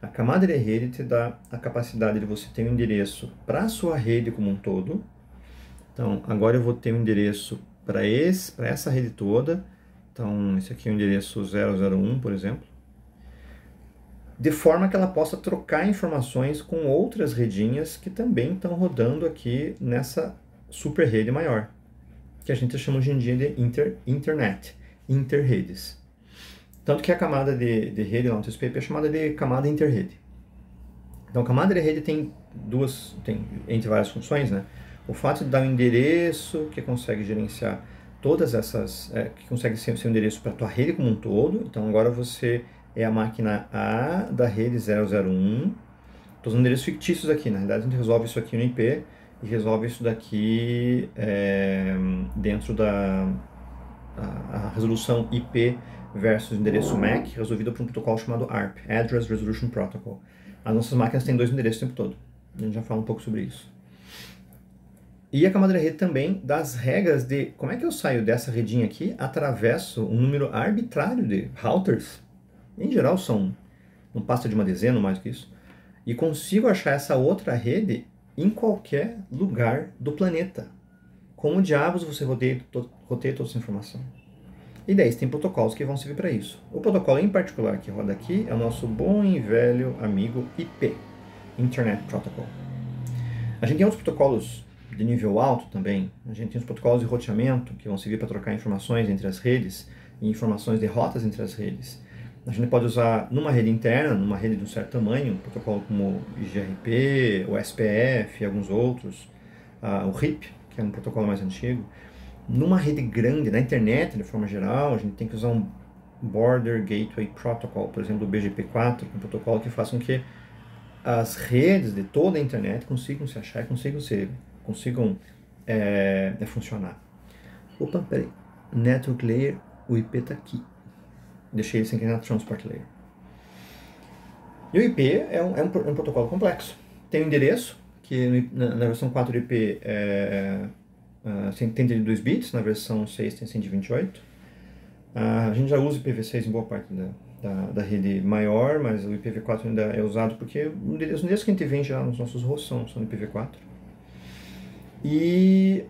A camada de rede te dá a capacidade de você ter um endereço para a sua rede como um todo. Então, agora eu vou ter um endereço para essa rede toda. Então, esse aqui é o endereço 001, por exemplo. De forma que ela possa trocar informações com outras redinhas que também estão rodando aqui nessa super rede maior, que a gente chama hoje em dia de internet, interredes. Tanto que a camada de rede lá no TCP é chamada de camada interrede. Então, a camada de rede tem entre várias funções, né? O fato de dar um endereço que consegue gerenciar todas essas, que consegue ser um endereço para a tua rede como um todo. Então, agora você é a máquina A da rede 001. Estou usando endereços fictícios aqui. Na realidade, a gente resolve isso aqui no IP e resolve isso daqui dentro da a resolução IP versus endereço MAC, resolvida por um protocolo chamado ARP, Address Resolution Protocol. As nossas máquinas têm 2 endereços o tempo todo. A gente já fala um pouco sobre isso. E a camada de rede também das regras de como é que eu saio dessa redinha aqui, atravesso um número arbitrário de routers. Em geral não passa de uma dezena, mais do que isso, e consigo achar essa outra rede em qualquer lugar do planeta. Como diabos você roteia toda essa informação? E daí tem protocolos que vão servir para isso. O protocolo em particular que roda aqui é o nosso bom e velho amigo IP, Internet Protocol. A gente tem outros protocolos de nível alto também. A gente tem os protocolos de roteamento que vão servir para trocar informações entre as redes e informações de rotas entre as redes. A gente pode usar numa rede interna, numa rede de um certo tamanho, um protocolo como o IGRP, o SPF e alguns outros, o RIP, que é um protocolo mais antigo. Numa rede grande, na internet, de forma geral, a gente tem que usar um Border Gateway Protocol, por exemplo, o BGP4, que é um protocolo que faz com que as redes de toda a internet consigam se achar e consigam funcionar. Opa, peraí. Network Layer, o IP está aqui. Deixei ele sem querer na Transport Layer. E o IP é um protocolo complexo. Tem um endereço, que na versão 4 do IP tem 32 bits, na versão 6 tem 128. A gente já usa IPv6 em boa parte da rede maior, mas o IPv4 ainda é usado porque os endereços que a gente vende já nos nossos hosts são IPv4. E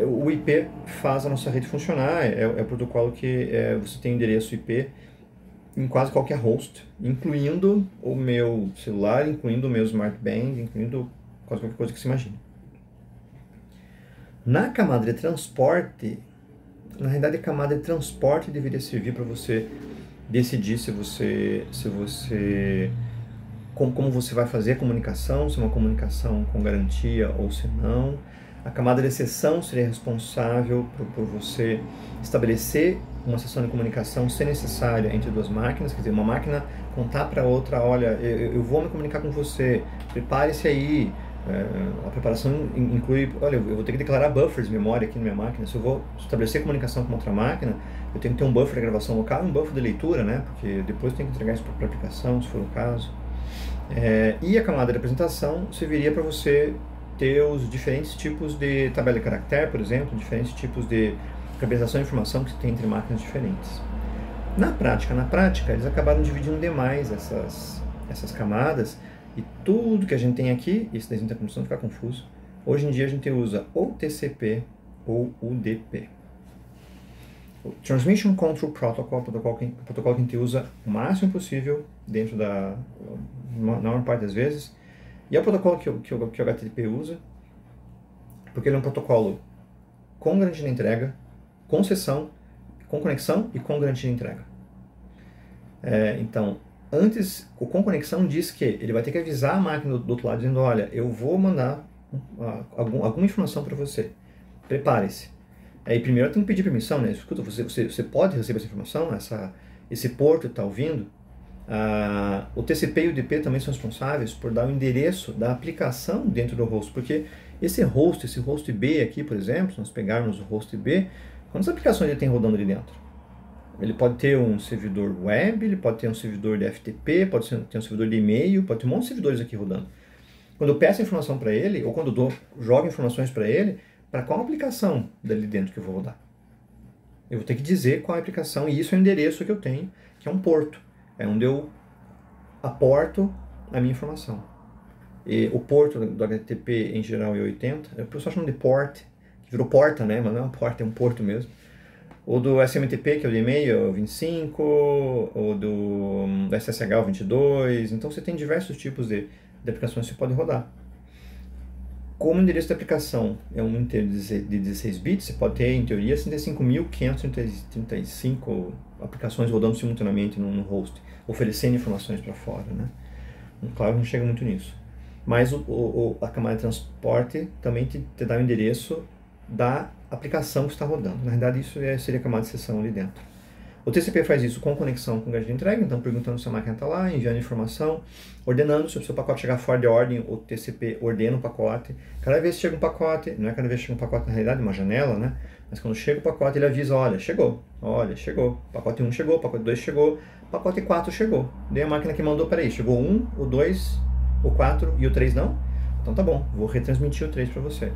o IP faz a nossa rede funcionar, é o protocolo que você tem endereço IP em quase qualquer host, incluindo o meu celular, incluindo o meu Smart Band, incluindo quase qualquer coisa que se imagine. Na camada de transporte, na realidade a camada de transporte deveria servir para você decidir como você vai fazer a comunicação, se é uma comunicação com garantia ou se não. A camada de sessão seria responsável por você estabelecer uma sessão de comunicação sem necessária entre duas máquinas, quer dizer, uma máquina contar para outra, olha, eu vou me comunicar com você, prepare-se aí. A preparação inclui, olha, eu vou ter que declarar buffers de memória aqui na minha máquina. Se eu vou estabelecer comunicação com outra máquina, eu tenho que ter um buffer de gravação local e um buffer de leitura, né? Porque depois eu tenho que entregar isso para a aplicação, se for o caso. E a camada de apresentação serviria para você ter os diferentes tipos de tabela de caractere, por exemplo, diferentes tipos de representação de informação que você tem entre máquinas diferentes. Na prática, eles acabaram dividindo demais essas camadas, e tudo que a gente tem aqui, isso daí está começando a ficar confuso. Hoje em dia a gente usa ou TCP ou UDP. O Transmission Control Protocol, o protocolo que a gente usa o máximo possível dentro na maior parte das vezes. E é o protocolo que o HTTP usa, porque ele é um protocolo com garantia de entrega, com sessão, com conexão e com garantia de entrega. Então, antes, o com conexão diz que ele vai ter que avisar a máquina do outro lado, dizendo, olha, eu vou mandar alguma informação para você, prepare-se. Aí primeiro eu tenho que pedir permissão, né? Escuta, você pode receber essa informação? Esse porto está ouvindo? O TCP e o UDP também são responsáveis por dar o endereço da aplicação dentro do host, porque esse host B aqui, por exemplo, se nós pegarmos o host B, quantas aplicações ele tem rodando ali dentro? Ele pode ter um servidor web, ele pode ter um servidor de FTP, pode ter um servidor de e-mail, pode ter um monte de servidores aqui rodando. Quando eu peço informação para ele, ou quando eu jogo informações para ele, para qual aplicação dali dentro que eu vou rodar? Eu vou ter que dizer qual é a aplicação, e isso é o endereço que eu tenho, que é um porto. É onde eu aporto a minha informação. E o porto do HTTP em geral é 80, o pessoal chama de port, que virou porta, né? Mas não é uma porta, é um porto mesmo. O do SMTP, que é o de e-mail, é o 25, o do SSH é o 22, então você tem diversos tipos de aplicações que você pode rodar. Como o endereço da aplicação é um inteiro de 16 bits, você pode ter, em teoria, 65.535 aplicações rodando simultaneamente no host, oferecendo informações para fora, né? Claro, não chega muito nisso. Mas a camada de transporte também te dá o endereço da aplicação que está rodando. Na verdade, isso seria a camada de sessão ali dentro. O TCP faz isso com conexão com garantia de entrega, então perguntando se a máquina está lá, enviando informação, ordenando. Se o seu pacote chegar fora de ordem, o TCP ordena o pacote. Cada vez que chega um pacote, não é cada vez que chega um pacote na realidade, uma janela, né? Mas quando chega o pacote, ele avisa, olha, chegou. Pacote 1 chegou, pacote 2 chegou, pacote 4 chegou. Daí a máquina que mandou, peraí, chegou o 1, o 2, o 4 e o 3 não? Então tá bom, vou retransmitir o 3 para você.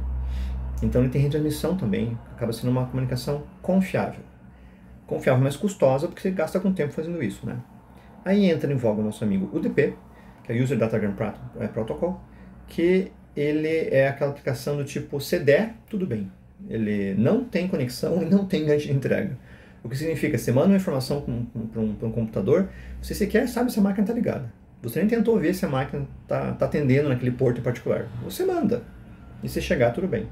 Então ele tem retransmissão também, acaba sendo uma comunicação confiável. Confiável, mas custosa, porque você gasta com tempo fazendo isso, né? Aí entra em voga o nosso amigo UDP, que é User Datagram Protocol, que ele é aquela aplicação do tipo, se der, tudo bem. Ele não tem conexão e não tem garantia de entrega. O que significa, você manda uma informação para um computador, você sequer sabe se a máquina está ligada. Você nem tentou ver se a máquina está atendendo naquele porto em particular. Você manda. E se chegar, tudo bem.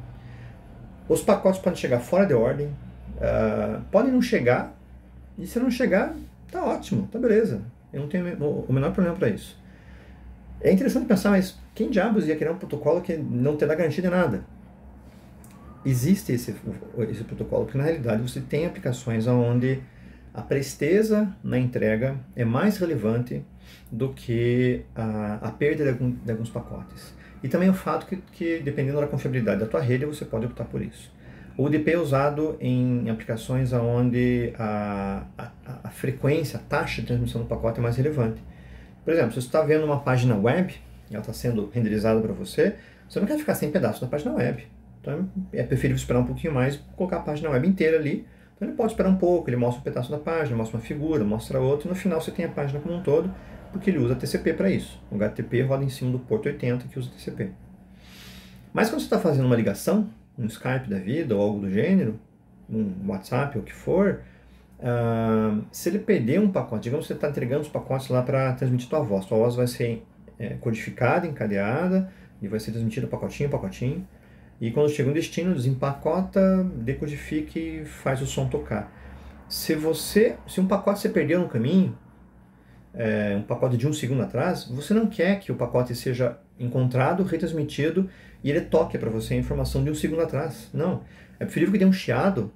Os pacotes podem chegar fora de ordem, podem não chegar, e se não chegar, tá ótimo, tá beleza. Eu não tenho o menor problema para isso. É interessante pensar, mas quem diabos ia criar um protocolo que não te dá garantia de nada? Existe esse protocolo, porque na realidade você tem aplicações onde a presteza na entrega é mais relevante do que a perda de alguns pacotes. E também o fato que dependendo da confiabilidade da tua rede, você pode optar por isso. O UDP é usado em aplicações onde a frequência, a taxa de transmissão do pacote é mais relevante. Por exemplo, se você está vendo uma página web, ela está sendo renderizada para você, você não quer ficar sem pedaço da página web. Então é preferível esperar um pouquinho mais e colocar a página web inteira ali. Então ele pode esperar um pouco, ele mostra um pedaço da página, mostra uma figura, mostra outra, e no final você tem a página como um todo, porque ele usa TCP para isso. O HTTP roda em cima do porto 80 que usa TCP. Mas quando você está fazendo uma ligação, um Skype da vida ou algo do gênero, um WhatsApp ou o que for, se ele perder um pacote, digamos que você está entregando os pacotes lá para transmitir tua voz vai ser codificada, encadeada, e vai ser transmitida pacotinho, pacotinho, e quando chega um destino, desempacota, decodifica e faz o som tocar. Se um pacote você perdeu no caminho, um pacote de 1 segundo atrás, você não quer que o pacote seja encontrado, retransmitido, e ele toque para você a informação de um segundo atrás. Não. É preferível que dê um chiado,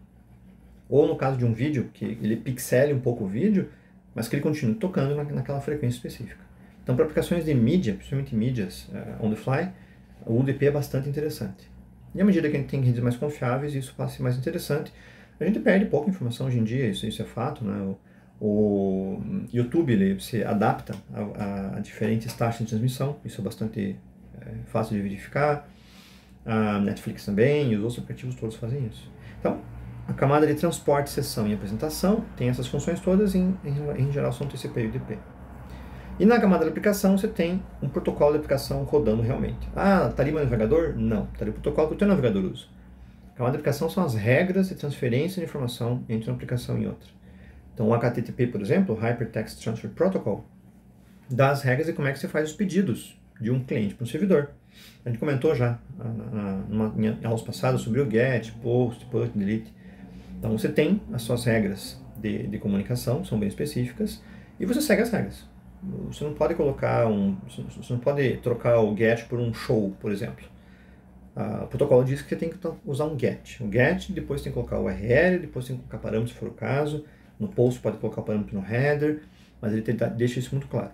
ou no caso de um vídeo, que ele pixele um pouco o vídeo, mas que ele continue tocando naquela frequência específica. Então, para aplicações de mídia, principalmente mídias on the fly, o UDP é bastante interessante. E à medida que a gente tem redes mais confiáveis, isso passa a ser mais interessante. A gente perde pouca informação hoje em dia, isso é fato, né? O YouTube ele se adapta a diferentes taxas de transmissão, isso é bastante fácil de verificar. A Netflix também, e os outros aplicativos todos fazem isso. Então, a camada de transporte, sessão e apresentação tem essas funções todas, em geral são TCP e UDP. E na camada de aplicação você tem um protocolo de aplicação rodando realmente. Ah, está ali meu navegador? Não, está ali o protocolo que o teu navegador usa. A camada de aplicação são as regras de transferência de informação entre uma aplicação e outra. Então o HTTP, por exemplo, o Hypertext Transfer Protocol, dá as regras de como é que você faz os pedidos de um cliente para um servidor. A gente comentou já em aulas passadas sobre o GET, POST, PUT, DELETE. Então você tem as suas regras de comunicação, são bem específicas, e você segue as regras. Você não pode você não pode trocar o GET por um show, por exemplo. O protocolo diz que você tem que usar um GET. O GET, depois tem que colocar o URL, depois tem que colocar parâmetros se for o caso. No post pode colocar o parâmetro no header, mas ele deixa isso muito claro.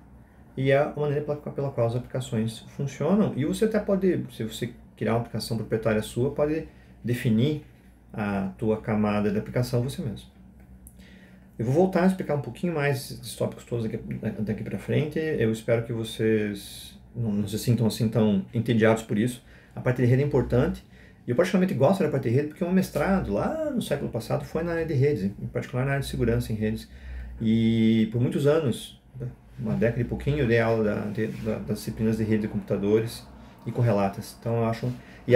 E é a maneira pela qual as aplicações funcionam. E você até pode, se você criar uma aplicação proprietária sua, pode definir a tua camada de aplicação você mesmo. Eu vou voltar a explicar um pouquinho mais esses tópicos todos daqui para frente. Eu espero que vocês não se sintam assim tão entediados por isso. A parte de rede é importante. E eu particularmente gosto da parte de rede porque o meu mestrado lá no século passado foi na área de redes, em particular na área de segurança em redes. E por muitos anos, uma década e pouquinho, eu dei aula das disciplinas de rede de computadores e correlatas. Então eu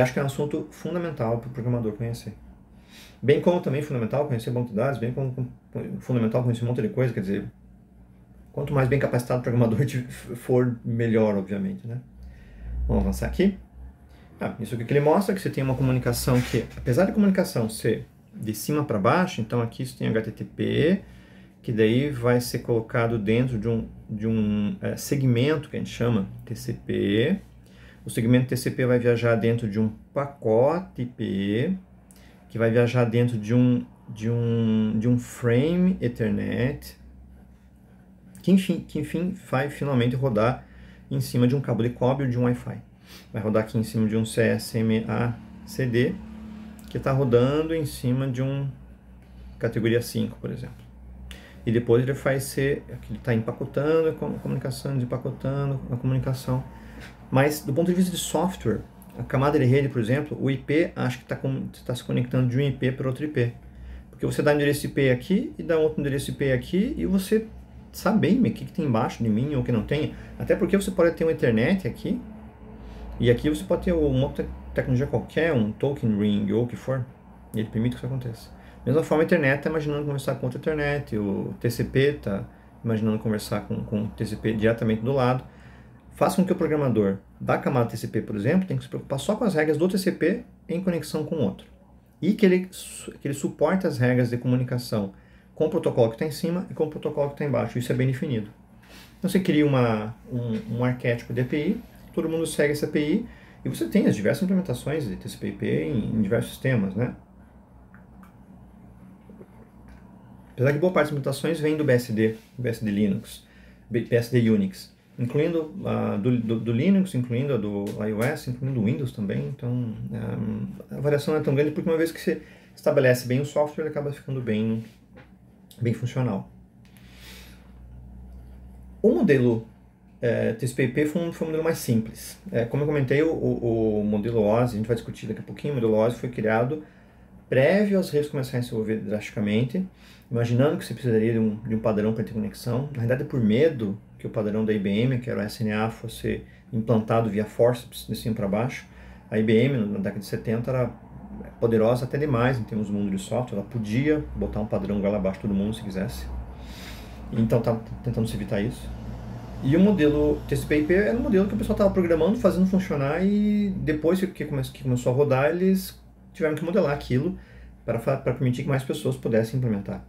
acho que é um assunto fundamental para o programador conhecer. Bem como também fundamental conhecer banco de dados, bem como fundamental conhecer um monte de coisa, quer dizer, quanto mais bem capacitado o programador for, melhor, obviamente, né? Vamos avançar aqui. Isso aqui que ele mostra, que você tem uma comunicação que, apesar de comunicação ser de cima para baixo, então aqui você tem HTTP, que daí vai ser colocado dentro de um segmento que a gente chama TCP. O segmento TCP vai viajar dentro de um pacote IP, que vai viajar dentro de um frame Ethernet, que enfim vai finalmente rodar em cima de um cabo de cobre ou de um Wi-Fi. Vai rodar aqui em cima de um CSMA-CD, que está rodando em cima de um categoria 5, por exemplo. E depois ele vai ser, aqui ele está empacotando a comunicação, desempacotando a comunicação. Mas do ponto de vista de software, a camada de rede, por exemplo, o IP acho que está se conectando de um IP para outro IP. Porque você dá um endereço IP aqui e dá outro endereço IP aqui e você sabe bem o que tem embaixo de mim ou o que não tem. Até porque você pode ter um Ethernet aqui e aqui você pode ter uma outra tecnologia qualquer, um token ring ou o que for, e ele permite que isso aconteça. Da mesma forma, a Internet está imaginando conversar com outra Internet, o TCP está imaginando conversar com o TCP diretamente do lado. Faça com que o programador da camada TCP, por exemplo, tenha que se preocupar só com as regras do TCP em conexão com o outro. E que ele suporte as regras de comunicação com o protocolo que está em cima e com o protocolo que está embaixo. Isso é bem definido. Então você cria um arquétipo de API, todo mundo segue essa API, e você tem as diversas implementações de TCP/IP em diversos sistemas, né? Apesar que boa parte das implementações vem do BSD Linux, BSD Unix, incluindo do Linux, incluindo a do iOS, incluindo o Windows também. Então a variação não é tão grande porque uma vez que você estabelece bem o software, ele acaba ficando bem funcional. O modelo TCP/IP foi um modelo mais simples. Como eu comentei, o modelo OSI, a gente vai discutir daqui a pouquinho, o modelo OSI foi criado prévio às redes começarem a se desenvolver drasticamente, imaginando que você precisaria de um padrão para interconexão. Na verdade, por medo que o padrão da IBM, que era o SNA, fosse implantado via forceps de cima para baixo. A IBM, na década de 70, era poderosa até demais em termos do mundo de software. Ela podia botar um padrão lá abaixo de todo mundo se quisesse. Então, estava tentando se evitar isso. E o modelo TCP/IP era um modelo que o pessoal estava programando, fazendo funcionar, e depois que começou a rodar, eles tiveram que modelar aquilo para permitir que mais pessoas pudessem implementar.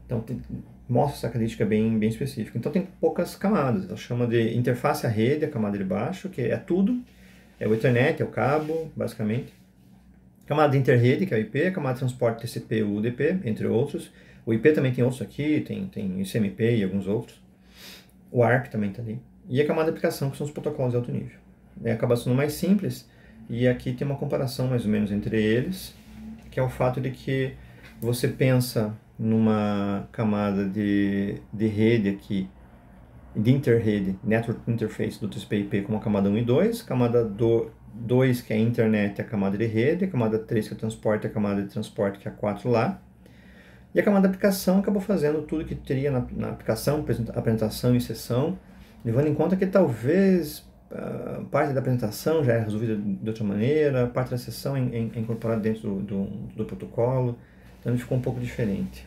Então, mostra essa característica bem específica. Então tem poucas camadas, ela chama de interface à rede, a camada de baixo, que é tudo, é o Ethernet, é o cabo, basicamente. Camada de interrede, que é o IP, a camada de transporte TCP ou UDP, entre outros. O IP também tem outros aqui, tem ICMP e alguns outros. O ARP também está ali. E a camada de aplicação, que são os protocolos de alto nível. Acaba sendo mais simples, e aqui tem uma comparação mais ou menos entre eles, que é o fato de que você pensa numa camada de rede aqui, de interrede, Network Interface do TCP/IP como a camada 1 e 2, camada 2 que é a internet, é a camada de rede, a camada 3 que é o transporte, a camada de transporte que é a 4 lá, e a camada de aplicação acabou fazendo tudo que teria na aplicação, apresentação e sessão, levando em conta que talvez parte da apresentação já é resolvida de outra maneira, parte da sessão é incorporada dentro do protocolo, então ele ficou um pouco diferente.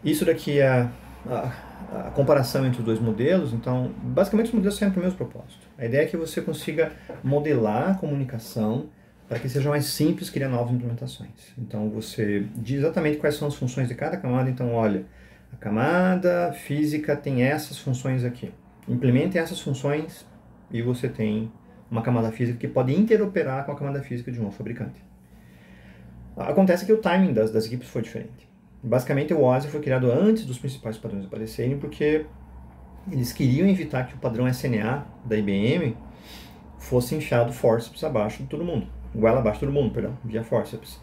Isso daqui é a comparação entre os dois modelos. Então, basicamente os modelos servem para o mesmo propósito. A ideia é que você consiga modelar a comunicação para que seja mais simples criar novas implementações. Então, você diz exatamente quais são as funções de cada camada. Então, olha, a camada física tem essas funções aqui. Implemente essas funções e você tem uma camada física que pode interoperar com a camada física de um outro fabricante. Acontece que o timing das equipes foi diferente. Basicamente, o OSI foi criado antes dos principais padrões aparecerem, porque eles queriam evitar que o padrão SNA da IBM fosse enfiado forceps abaixo de todo mundo, goela abaixo de todo mundo, perdão, via forceps.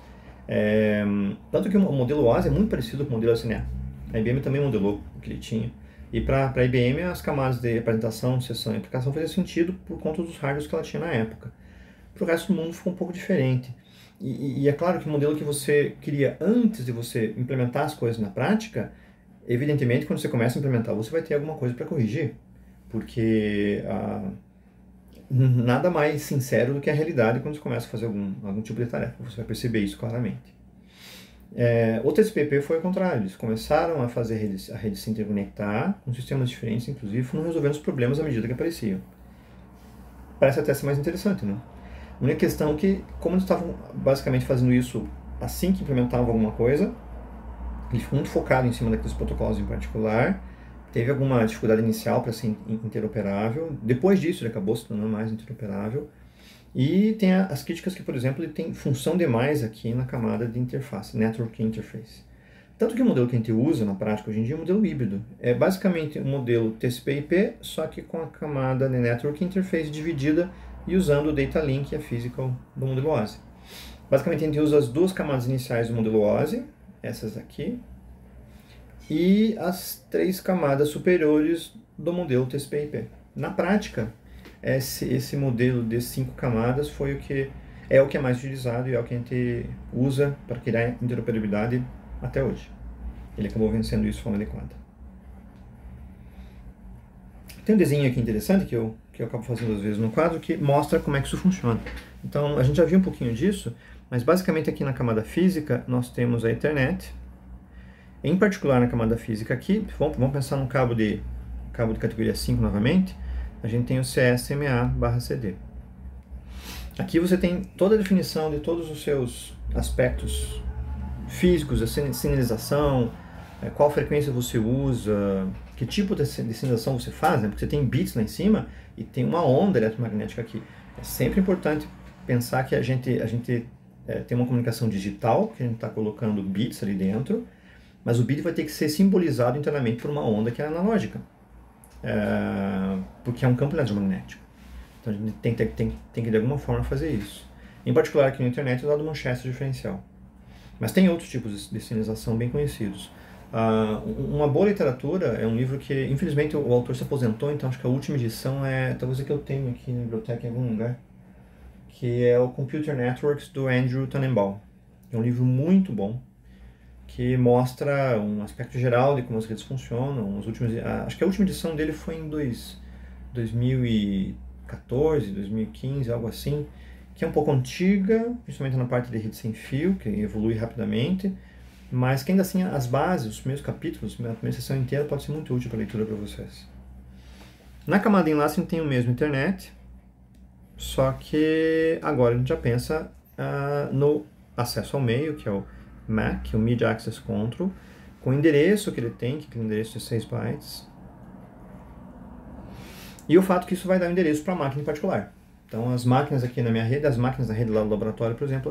Tanto que o modelo OSI é muito parecido com o modelo SNA. A IBM também modelou o que ele tinha. E para a IBM, as camadas de apresentação, sessão e aplicação faziam sentido por conta dos hardwares que ela tinha na época. Para o resto do mundo ficou um pouco diferente. E é claro que o modelo que você cria antes de você implementar as coisas na prática, evidentemente, quando você começa a implementar, você vai ter alguma coisa para corrigir. Porque nada mais sincero do que a realidade quando você começa a fazer algum tipo de tarefa. Você vai perceber isso claramente. O TCP/IP foi ao contrário. Eles começaram a fazer a rede se interconectar com sistemas diferentes, inclusive, foram resolvendo os problemas à medida que apareciam. Parece até ser mais interessante, né? A única questão é que, como eles estavam basicamente fazendo isso assim que implementavam alguma coisa, eles ficam muito focados em cima daqueles protocolos em particular, teve alguma dificuldade inicial para ser interoperável, depois disso ele acabou se tornando mais interoperável, e tem as críticas que, por exemplo, ele tem função demais aqui na camada de interface, Network Interface. Tanto que o modelo que a gente usa na prática hoje em dia é um modelo híbrido. É basicamente um modelo TCP/IP, só que com a camada de Network Interface dividida e usando o Data Link e a Physical do modelo OSI. Basicamente a gente usa as duas camadas iniciais do modelo OSI, essas aqui, e as 3 camadas superiores do modelo TCP/IP. Na prática, esse modelo de 5 camadas foi o que é mais utilizado e é o que a gente usa para criar interoperabilidade até hoje. Ele acabou vencendo isso de forma adequada. Tem um desenho aqui interessante que eu acabo fazendo às vezes no quadro que mostra como é que isso funciona. Então, a gente já viu um pouquinho disso, mas basicamente aqui na camada física nós temos a Ethernet. Em particular na camada física aqui, vamos pensar num cabo de categoria 5 novamente, a gente tem o CSMA/CD. Aqui você tem toda a definição de todos os seus aspectos físicos, a sinalização, qual frequência você usa, que tipo de sinalização você faz, né? Porque você tem bits lá em cima e tem uma onda eletromagnética aqui. É sempre importante pensar que a gente tem uma comunicação digital, que a gente está colocando bits ali dentro, mas o bit vai ter que ser simbolizado internamente por uma onda que é analógica, porque é um campo eletromagnético. Então a gente tem que de alguma forma fazer isso. Em particular aqui na internet é usado o Manchester diferencial. Mas tem outros tipos de sinalização bem conhecidos. Uma boa literatura é um livro que, infelizmente, o autor se aposentou, então acho que a última edição talvez a que eu tenho aqui na biblioteca em algum lugar, que é o Computer Networks do Andrew Tannenbaum. É um livro muito bom, que mostra um aspecto geral de como as redes funcionam. Acho que a última edição dele foi em 2014, 2015, algo assim, que é um pouco antiga, principalmente na parte de rede sem fio, que evolui rapidamente, mas que ainda assim as bases, os primeiros capítulos, a primeira sessão inteira pode ser muito útil para a leitura para vocês. Na camada de enlace a gente tem o mesmo internet, só que agora a gente já pensa no acesso ao meio, que é o MAC, o Media Access Control, com o endereço que ele tem, que é o endereço de 6 bytes, e o fato que isso vai dar um endereço para a máquina em particular. Então, as máquinas aqui na minha rede, as máquinas da rede lá do laboratório, por exemplo,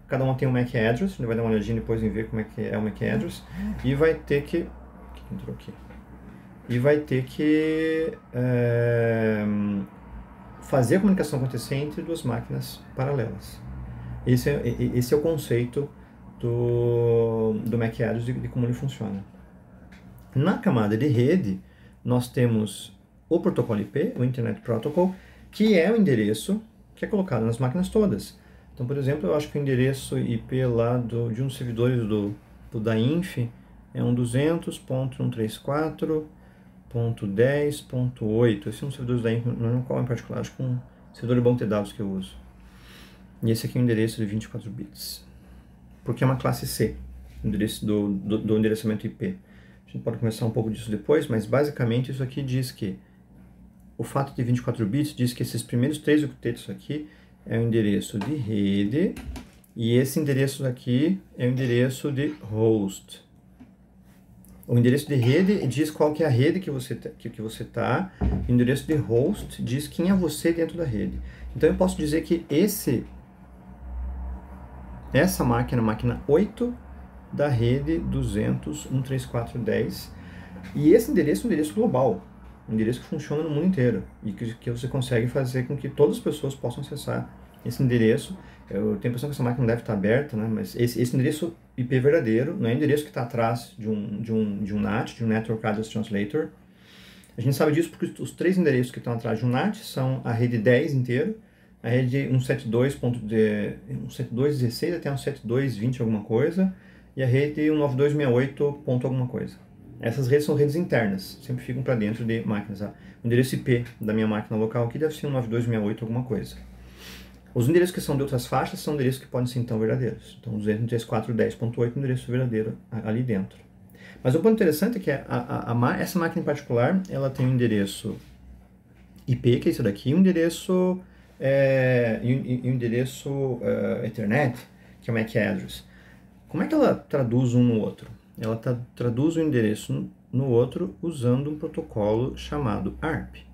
cada uma tem um MAC address, a gente vai dar uma olhadinha depois em ver como é que é o MAC address, e vai ter que... O que entrou aqui? E vai ter que fazer a comunicação acontecer entre duas máquinas paralelas. Esse é o conceito do MAC address de como ele funciona. Na camada de rede, nós temos o protocolo IP, o Internet Protocol, que é o endereço que é colocado nas máquinas todas. Então, por exemplo, eu acho que o endereço IP lá de um dos servidores da INF é um 200.134.10.8. Esse é um servidor da INF, não é qual em particular, acho que é um servidor de banco de dados que eu uso. E esse aqui é o endereço de 24 bits. Porque é uma classe C, endereço do endereçamento IP. A gente pode conversar um pouco disso depois, mas basicamente isso aqui diz que o fato de 24 bits diz que esses primeiros 3 octetos aqui é o endereço de rede, e esse endereço aqui é o endereço de host. O endereço de rede diz qual que é a rede que você está, o endereço de host diz quem é você dentro da rede. Então eu posso dizer que essa máquina 8 da rede 200.134.10, e esse endereço é um endereço global, um endereço que funciona no mundo inteiro, e que você consegue fazer com que todas as pessoas possam acessar esse endereço. Eu tenho a impressão que essa máquina não deve estar aberta, né? Mas esse endereço IP verdadeiro, não é o endereço que está atrás de um NAT, de um Network Address Translator. A gente sabe disso porque os 3 endereços que estão atrás de um NAT são a rede 10 inteiro, a rede 172.16 até 172.20 alguma coisa, e a rede 192.68. Alguma coisa. Essas redes são redes internas, sempre ficam para dentro de máquinas. O endereço IP da minha máquina local aqui deve ser 192.68 alguma coisa. Os endereços que são de outras faixas são endereços que podem ser então verdadeiros. Então 234.10.8 é um endereço verdadeiro ali dentro. Mas o ponto interessante é que essa máquina em particular, ela tem um endereço IP, que é isso daqui, um endereço Ethernet, que é o MAC address. Como é que ela traduz um no outro? Ela traduz o endereço no outro usando um protocolo chamado ARP,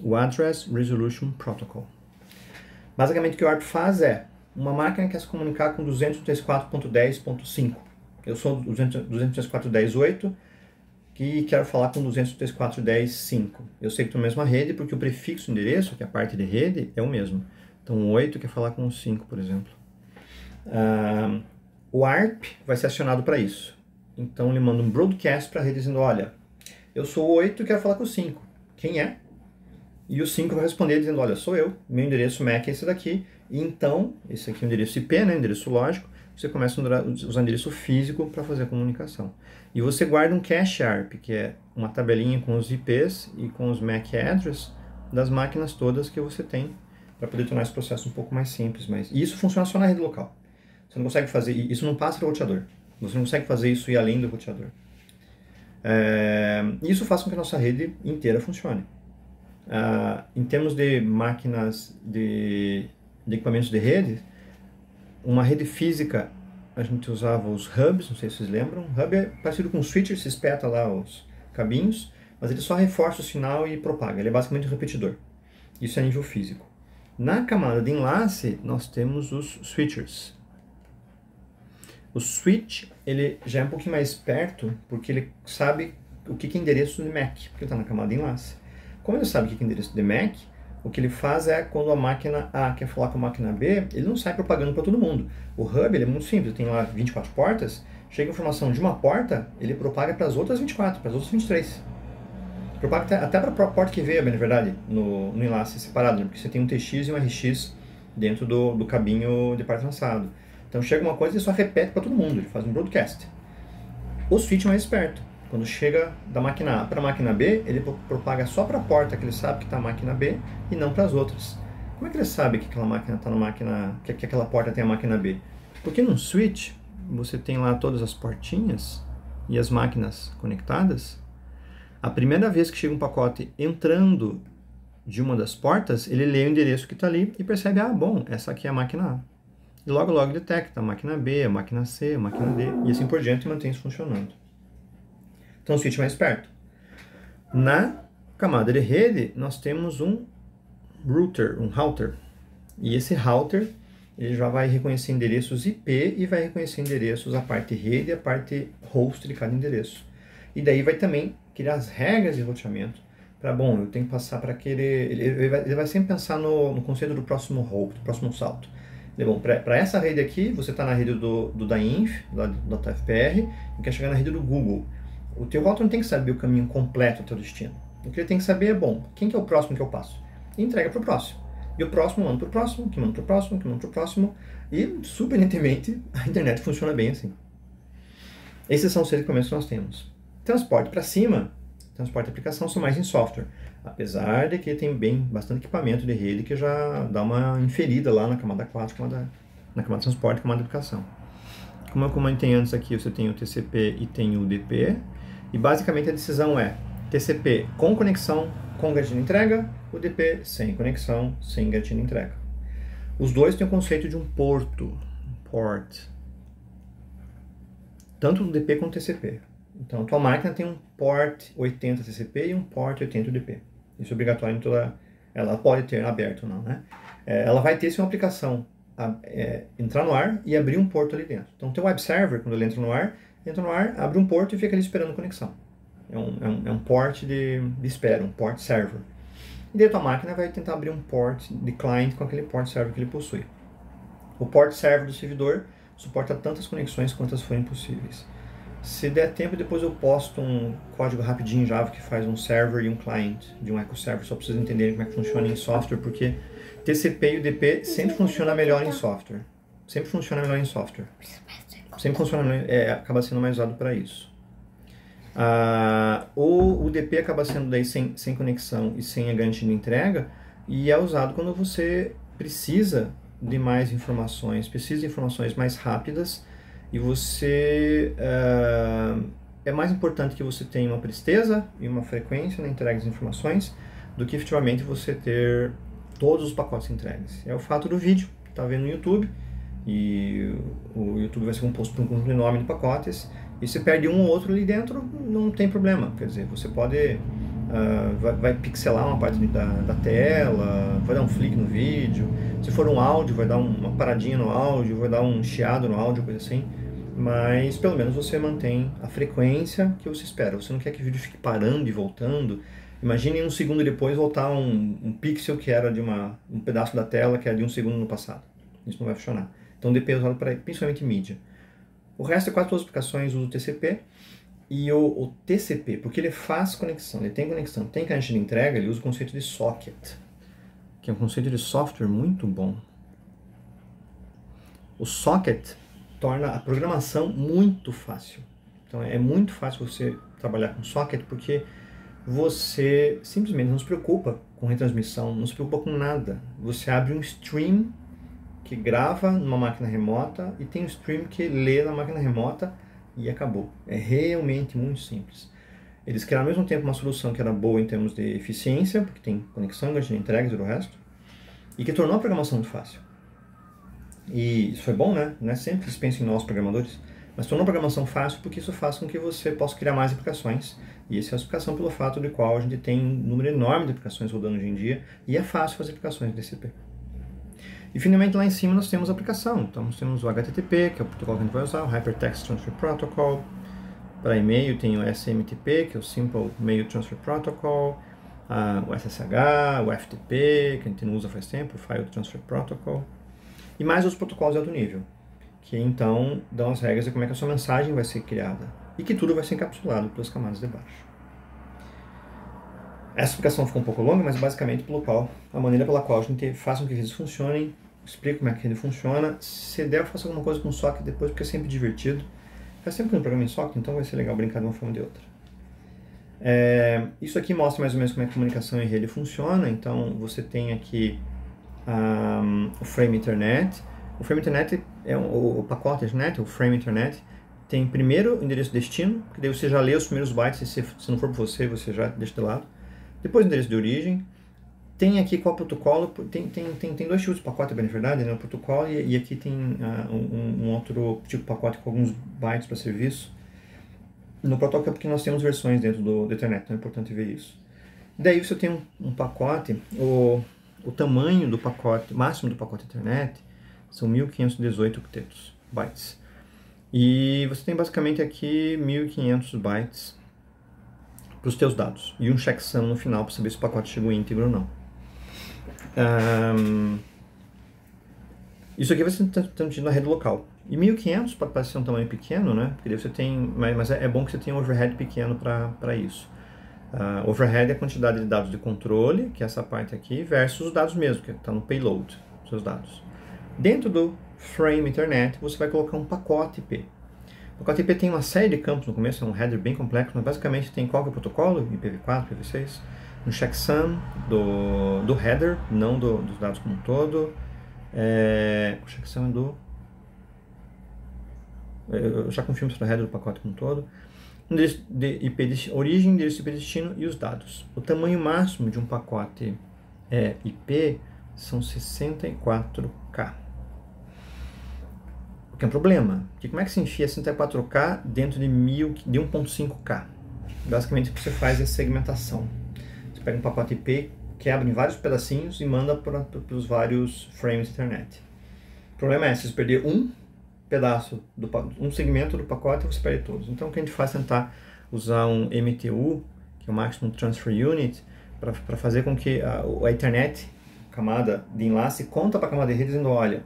o Address Resolution Protocol. Basicamente o que o ARP faz é, uma máquina quer se comunicar com 234.10.5. Eu sou 234.10.8 e quero falar com 234.10.5. Eu sei que estou na mesma rede porque o prefixo endereço, que é a parte de rede, é o mesmo. Então o 8 quer falar com o 5, por exemplo. O ARP vai ser acionado para isso. Então ele manda um broadcast para a rede dizendo, olha, eu sou o 8 e quero falar com o 5. Quem é? E o 5 vai responder dizendo, olha, sou eu, meu endereço MAC é esse daqui. E então, esse aqui é o endereço IP, né, endereço lógico, você começa a usar o endereço físico para fazer a comunicação. E você guarda um cache ARP, que é uma tabelinha com os IPs e com os MAC address das máquinas todas que você tem, para poder tornar esse processo um pouco mais simples. E isso funciona só na rede local. Você não consegue fazer, isso não passa do roteador. Você não consegue fazer isso e ir além do roteador. Isso faz com que a nossa rede inteira funcione. Em termos de máquinas, de equipamentos de rede, uma rede física, a gente usava os hubs, não sei se vocês lembram. Hub é parecido com um switcher, se espeta lá os cabinhos, mas ele só reforça o sinal e propaga. Ele é basicamente um repetidor. Isso é nível físico. Na camada de enlace, nós temos os switchers. O switch, ele já é um pouquinho mais perto, porque ele sabe o que é endereço de MAC, porque ele está na camada de enlace. Como ele sabe o que é endereço de MAC, o que ele faz é, quando a máquina A quer falar com a máquina B, ele não sai propagando para todo mundo. O hub, ele é muito simples, tem lá 24 portas, chega a informação de uma porta, ele propaga para as outras 24, para as outras 23. Propaga até para a porta que veio, na verdade, no enlace separado, né? Porque você tem um TX e um RX dentro do cabinho de parte lançado. Então chega uma coisa e ele só repete para todo mundo, ele faz um broadcast. O switch é mais esperto. Quando chega da máquina A para a máquina B, ele propaga só para a porta que ele sabe que está a máquina B e não para as outras. Como é que ele sabe que aquela máquina está na máquina, que aquela porta tem a máquina B? Porque num switch você tem lá todas as portinhas e as máquinas conectadas. A primeira vez que chega um pacote entrando de uma das portas, ele lê o endereço que está ali e percebe, bom, essa aqui é a máquina A. E logo detecta a máquina B, a máquina C, a máquina D, e assim por diante, e mantém isso funcionando. Então, switch mais esperto. Na camada de rede, nós temos um router. E esse router, ele já vai reconhecer endereços IP e vai reconhecer endereços, a parte rede e a parte host de cada endereço. E daí vai também criar as regras de roteamento para, bom, eu tenho que passar para aquele... Ele vai sempre pensar no conceito do próximo hop, do próximo salto. Bom, para essa rede aqui, você está na rede do Dainf, do TFPR, e quer chegar na rede do Google. O teu router não tem que saber o caminho completo do teu destino. O que ele tem que saber é, bom, quem que é o próximo que eu passo? E entrega para o próximo. E o próximo manda para o próximo, que manda para o próximo, que manda para o próximo. E, surpreendentemente, a internet funciona bem assim. Esses são os 6 equipamentos que nós temos. Transporte para cima, transporte e aplicação são mais em software. Apesar de que tem bastante equipamento de rede que já dá uma inferida lá na camada 4, na camada de transporte e camada de aplicação. Como eu comentei antes aqui, você tem o TCP e tem o UDP. E basicamente a decisão é TCP com conexão com gatilho de entrega, UDP sem conexão, sem gatilho de entrega. Os dois têm o conceito de um porto, port. Tanto o UDP quanto o TCP. Então, a tua máquina tem um port 80 TCP e um port 80 UDP. Isso é obrigatório em toda... Ela pode ter aberto ou não, né? Ela vai ter, se uma aplicação entrar no ar e abrir um porto ali dentro. Então, o teu web server, quando ele entra no ar, abre um porto e fica ali esperando conexão. É um port de espera, um port server. E daí a tua máquina vai tentar abrir um port de client com aquele port server que ele possui. O port server do servidor suporta tantas conexões quantas forem possíveis. Se der tempo, depois eu posto um código rapidinho em Java que faz um server e um client de um ecoserver, só para vocês entenderem como é que funciona em software, porque TCP e UDP sempre funciona melhor em software. Sempre funciona melhor em software. Sempre funciona melhor, acaba sendo mais usado para isso. O UDP acaba sendo daí sem conexão e sem a garantia de entrega, e é usado quando você precisa de mais informações, precisa de informações mais rápidas, e você é mais importante que você tenha uma presteza e uma frequência na entrega das informações do que efetivamente você ter todos os pacotes entregues. É o fato do vídeo, está vendo no YouTube, e o YouTube vai ser composto por um conjunto enorme de pacotes, e se perde um ou outro ali dentro, não tem problema. Quer dizer, você pode vai pixelar uma parte da tela, vai dar um flick no vídeo. Se for um áudio, vai dar uma paradinha no áudio, vai dar um chiado no áudio, coisa assim. Mas pelo menos você mantém a frequência que você espera. Você não quer que o vídeo fique parando e voltando. Imagine um segundo depois voltar um pixel que era de um pedaço da tela que era de um segundo no passado. Isso não vai funcionar. Então o DP é usado para principalmente mídia. O resto é quase todas as aplicações usam o TCP. E o TCP, porque ele faz conexão, ele tem conexão, tem caixa de entrega, ele usa o conceito de socket, que é um conceito de software muito bom. O socket torna a programação muito fácil. Então é muito fácil você trabalhar com socket, porque você simplesmente não se preocupa com retransmissão, não se preocupa com nada. Você abre um stream que grava numa máquina remota e tem um stream que lê na máquina remota, e acabou. É realmente muito simples. Eles criaram ao mesmo tempo uma solução que era boa em termos de eficiência, porque tem conexão, de entregas e do resto, e que tornou a programação muito fácil. E isso foi bom, né? Não é sempre que eles pensam em nós programadores, mas tornou a programação fácil porque isso faz com que você possa criar mais aplicações. E essa é a explicação pelo fato de qual a gente tem um número enorme de aplicações rodando hoje em dia, e é fácil fazer aplicações de TCP. E finalmente lá em cima nós temos a aplicação. Então nós temos o HTTP, que é o protocolo que a gente vai usar, o Hypertext Transfer Protocol. Para e-mail tem o SMTP, que é o Simple Mail Transfer Protocol, o SSH, o FTP, que a gente não usa faz tempo, o File Transfer Protocol. E mais os protocolos de alto nível, que então dão as regras de como é que a sua mensagem vai ser criada. E que tudo vai ser encapsulado pelas camadas de baixo. Essa explicação ficou um pouco longa, mas basicamente a maneira pela qual a gente faz com que eles funcionem, explico como é que ele funciona. Se der, eu faço alguma coisa com o socket depois, porque é sempre divertido. Faz sempre que eu programa em socket, então vai ser legal brincar de uma forma ou de outra. Isso aqui mostra mais ou menos como é que a comunicação em rede funciona. Então você tem aqui o Frame Internet. O Frame Internet é o pacote Internet, o Frame Internet. Tem primeiro o endereço destino, que daí você já lê os primeiros bytes, se não for para você já deixa de lado. Depois o endereço de origem. Tem aqui qual protocolo, tem dois tipos de pacote, bem na verdade, né? O protocolo e aqui tem um outro tipo de pacote com alguns bytes para serviço. No Prototype é porque nós temos versões dentro do Ethernet, então é importante ver isso. Daí você tem um pacote, o tamanho do pacote, máximo do pacote Ethernet, são 1518 octetos, bytes. E você tem basicamente aqui 1500 bytes para os teus dados. E um checksum no final para saber se o pacote chegou íntegro ou não. Isso aqui vai ser transmitido na rede local. E 1500 pode parecer um tamanho pequeno, né? Porque daí você tem, mas é bom que você tenha um overhead pequeno para isso. Overhead é a quantidade de dados de controle, que é essa parte aqui, versus os dados mesmo, que está no payload, seus dados. Dentro do frame Ethernet, você vai colocar um pacote IP. O pacote IP tem uma série de campos no começo, é um header bem complexo, mas basicamente tem qual que é o protocolo, IPv4, IPv6, um checksum do header, não dos dados como um todo. O checksum é do... Eu já confirmo se é o header do pacote como um todo. De IP de origem, endereço IP destino e os dados. O tamanho máximo de um pacote IP são 64K. O que é um problema, porque como é que se enfia 64K dentro de 1.5K? Basicamente o que você faz é segmentação. Você pega um pacote IP, quebra em vários pedacinhos e manda para os vários frames Ethernet. O problema é, se você perder um pedaço, um segmento do pacote, você perde todos. Então o que a gente faz é tentar usar um MTU, que é o Maximum Transfer Unit, para fazer com que a Ethernet, camada de enlace, conta para a camada de rede dizendo, olha,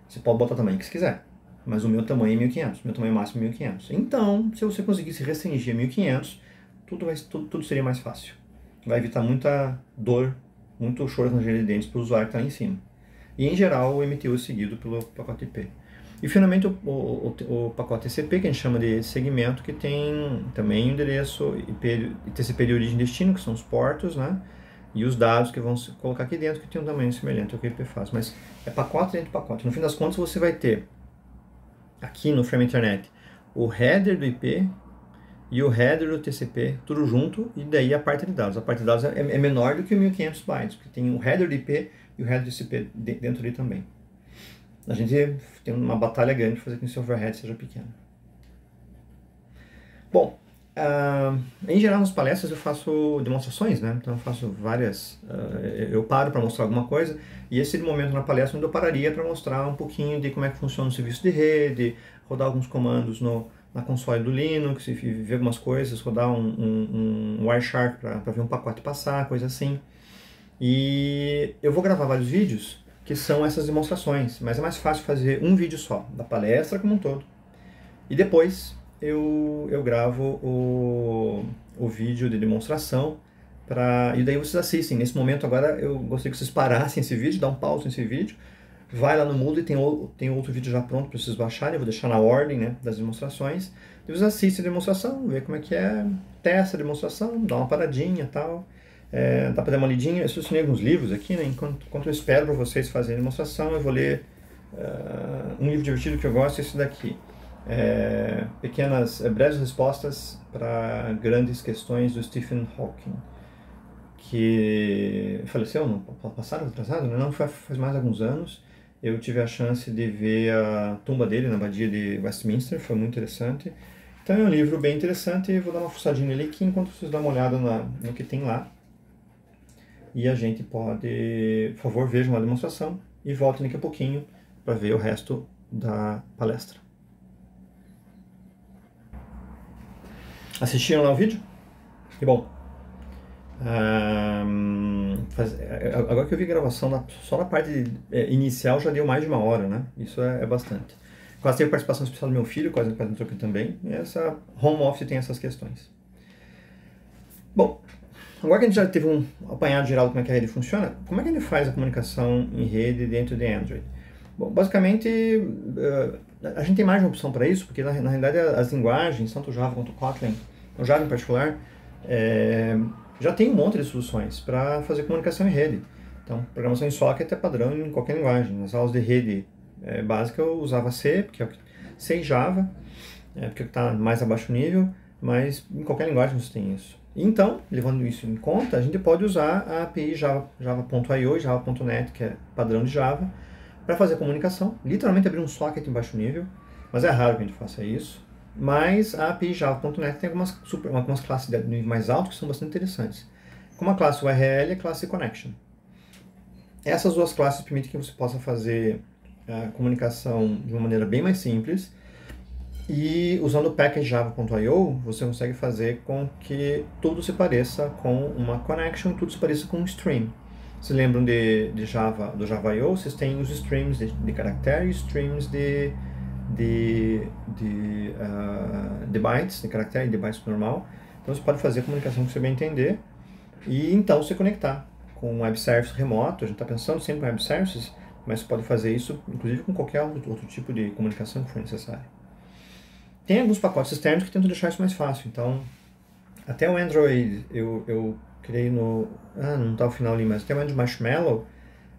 você pode botar o tamanho que você quiser, mas o meu tamanho é 1500, meu tamanho máximo é 1500. Então, se você conseguisse restringir a 1500, tudo seria mais fácil. Vai evitar muita dor, muito choro na de dentes para o usuário que está lá em cima. E, em geral, o MTU é seguido pelo pacote IP. E, finalmente, o pacote TCP, que a gente chama de segmento, que tem também o endereço IP, TCP de origem e destino, que são os portos, né? E os dados que vão se colocar aqui dentro, que tem um tamanho semelhante ao que o IP faz. Mas é pacote dentro de pacote. No fim das contas, você vai ter, aqui no frame Ethernet, o header do IP e o header do TCP, tudo junto, e daí a parte de dados. A parte de dados é menor do que 1500 bytes, porque tem o header do IP e o header do TCP dentro ali também. A gente tem uma batalha grande para fazer com que esse overhead seja pequeno. Bom, em geral nas palestras eu faço demonstrações, né? Então eu faço várias, eu paro para mostrar alguma coisa, e esse momento na palestra onde eu pararia para mostrar um pouquinho de como é que funciona o serviço de rede, rodar alguns comandos na console do Linux, e ver algumas coisas, rodar um Wireshark para ver um pacote passar, coisa assim. E eu vou gravar vários vídeos que são essas demonstrações, mas é mais fácil fazer um vídeo só, da palestra como um todo. E depois eu gravo o vídeo de demonstração, e daí vocês assistem. Nesse momento agora eu gostaria que vocês parassem esse vídeo, dá um pause nesse vídeo, vai lá no Moodle e tem outro vídeo já pronto para vocês baixarem, eu vou deixar na ordem, né, das demonstrações. E vocês assistem a demonstração, vê como é que é, testa a demonstração, dá uma paradinha e tal. Dá para dar uma lidinha. Eu selecionei alguns livros aqui, né? Enquanto eu espero para vocês fazerem a demonstração, eu vou ler um livro divertido que eu gosto, esse daqui. Breves respostas para grandes questões, do Stephen Hawking, que faleceu no passado, atrasado, né? Não, faz mais de alguns anos. Eu tive a chance de ver a tumba dele na abadia de Westminster, foi muito interessante. Então é um livro bem interessante, vou dar uma fuçadinha nele aqui enquanto vocês dão uma olhada no que tem lá. E a gente pode, por favor, vejam a demonstração e voltem daqui a pouquinho para ver o resto da palestra. Assistiram lá o vídeo? Que bom. Agora que eu vi a gravação, só na parte inicial já deu mais de 1 hora, né? Isso é bastante. Quase teve participação especial do meu filho, quase entrou aqui também. E essa home office tem essas questões. Bom, agora que a gente já teve um apanhado geral de como é que a rede funciona, como é que ele faz a comunicação em rede dentro de Android? Bom, basicamente, a gente tem mais de uma opção para isso, porque na realidade as linguagens, tanto o Java quanto o Kotlin, o Java em particular, já tem um monte de soluções para fazer comunicação em rede. Então, programação em socket é padrão em qualquer linguagem. Nas aulas de rede básica eu usava C, C e Java, porque está mais abaixo nível, mas em qualquer linguagem você tem isso. Então, levando isso em conta, a gente pode usar a API Java.io e Java.net, que é padrão de Java, para fazer comunicação, literalmente abrir um socket em baixo nível, mas é raro que a gente faça isso. Mas a API Java.NET tem algumas classes de nível mais alto que são bastante interessantes. Como a classe URL e a classe Connection. Essas duas classes permitem que você possa fazer a comunicação de uma maneira bem mais simples. E usando o package java.io, você consegue fazer com que tudo se pareça com uma connection e tudo se pareça com um stream. Se lembram do Java.io, vocês têm os streams de caractere e streams de bytes, de caractere e de bytes normal. Então você pode fazer a comunicação que você bem entender e então se conectar com um web service remoto. A gente está pensando sempre em web services, mas você pode fazer isso inclusive com qualquer outro tipo de comunicação que for necessário. Tem alguns pacotes externos que tentam deixar isso mais fácil. Então, até o Android, eu criei no... não está ao final ali, mas até o Android Marshmallow,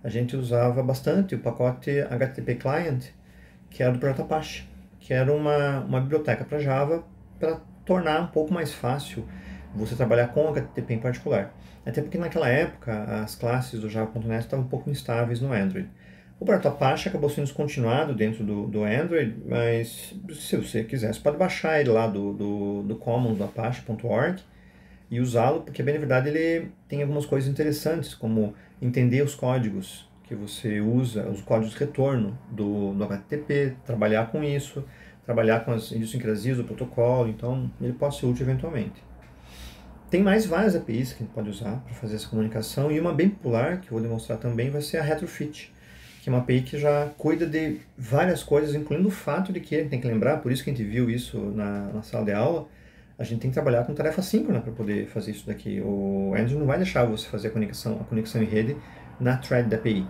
a gente usava bastante o pacote HTTP Client, que era do projeto Apache, que era uma biblioteca para Java, para tornar um pouco mais fácil você trabalhar com HTTP em particular. Até porque naquela época as classes do Java.NET estavam um pouco instáveis no Android. O projeto Apache acabou sendo descontinuado dentro do Android, mas se você quiser, você pode baixar ele lá do commons do apache.org e usá-lo, porque bem na verdade ele tem algumas coisas interessantes, como entender os códigos que você usa, os códigos de retorno do HTTP, trabalhar com isso, trabalhar com as idiosincrasias do protocolo, então ele pode ser útil eventualmente. Tem mais várias APIs que a gente pode usar para fazer essa comunicação, e uma bem popular, que eu vou demonstrar também, vai ser a Retrofit, que é uma API que já cuida de várias coisas, incluindo o fato de que, a gente tem que lembrar, por isso que a gente viu isso na sala de aula, a gente tem que trabalhar com tarefa síncrona para poder fazer isso daqui. O Android não vai deixar você fazer a conexão em rede na thread da API.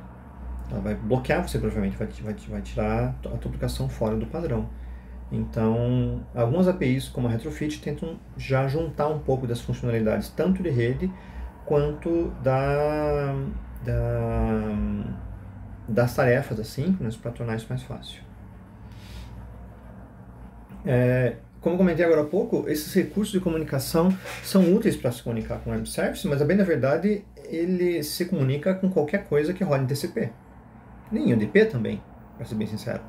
Ela vai bloquear você, provavelmente, vai tirar a tua aplicação fora do padrão. Então, algumas APIs, como a Retrofit, tentam já juntar um pouco das funcionalidades, tanto de rede, quanto das tarefas assíncronas para tornar isso mais fácil. Como eu comentei agora há pouco, esses recursos de comunicação são úteis para se comunicar com o web service, mas bem na verdade ele se comunica com qualquer coisa que roda em TCP. Nem UDP também, para ser bem sincero.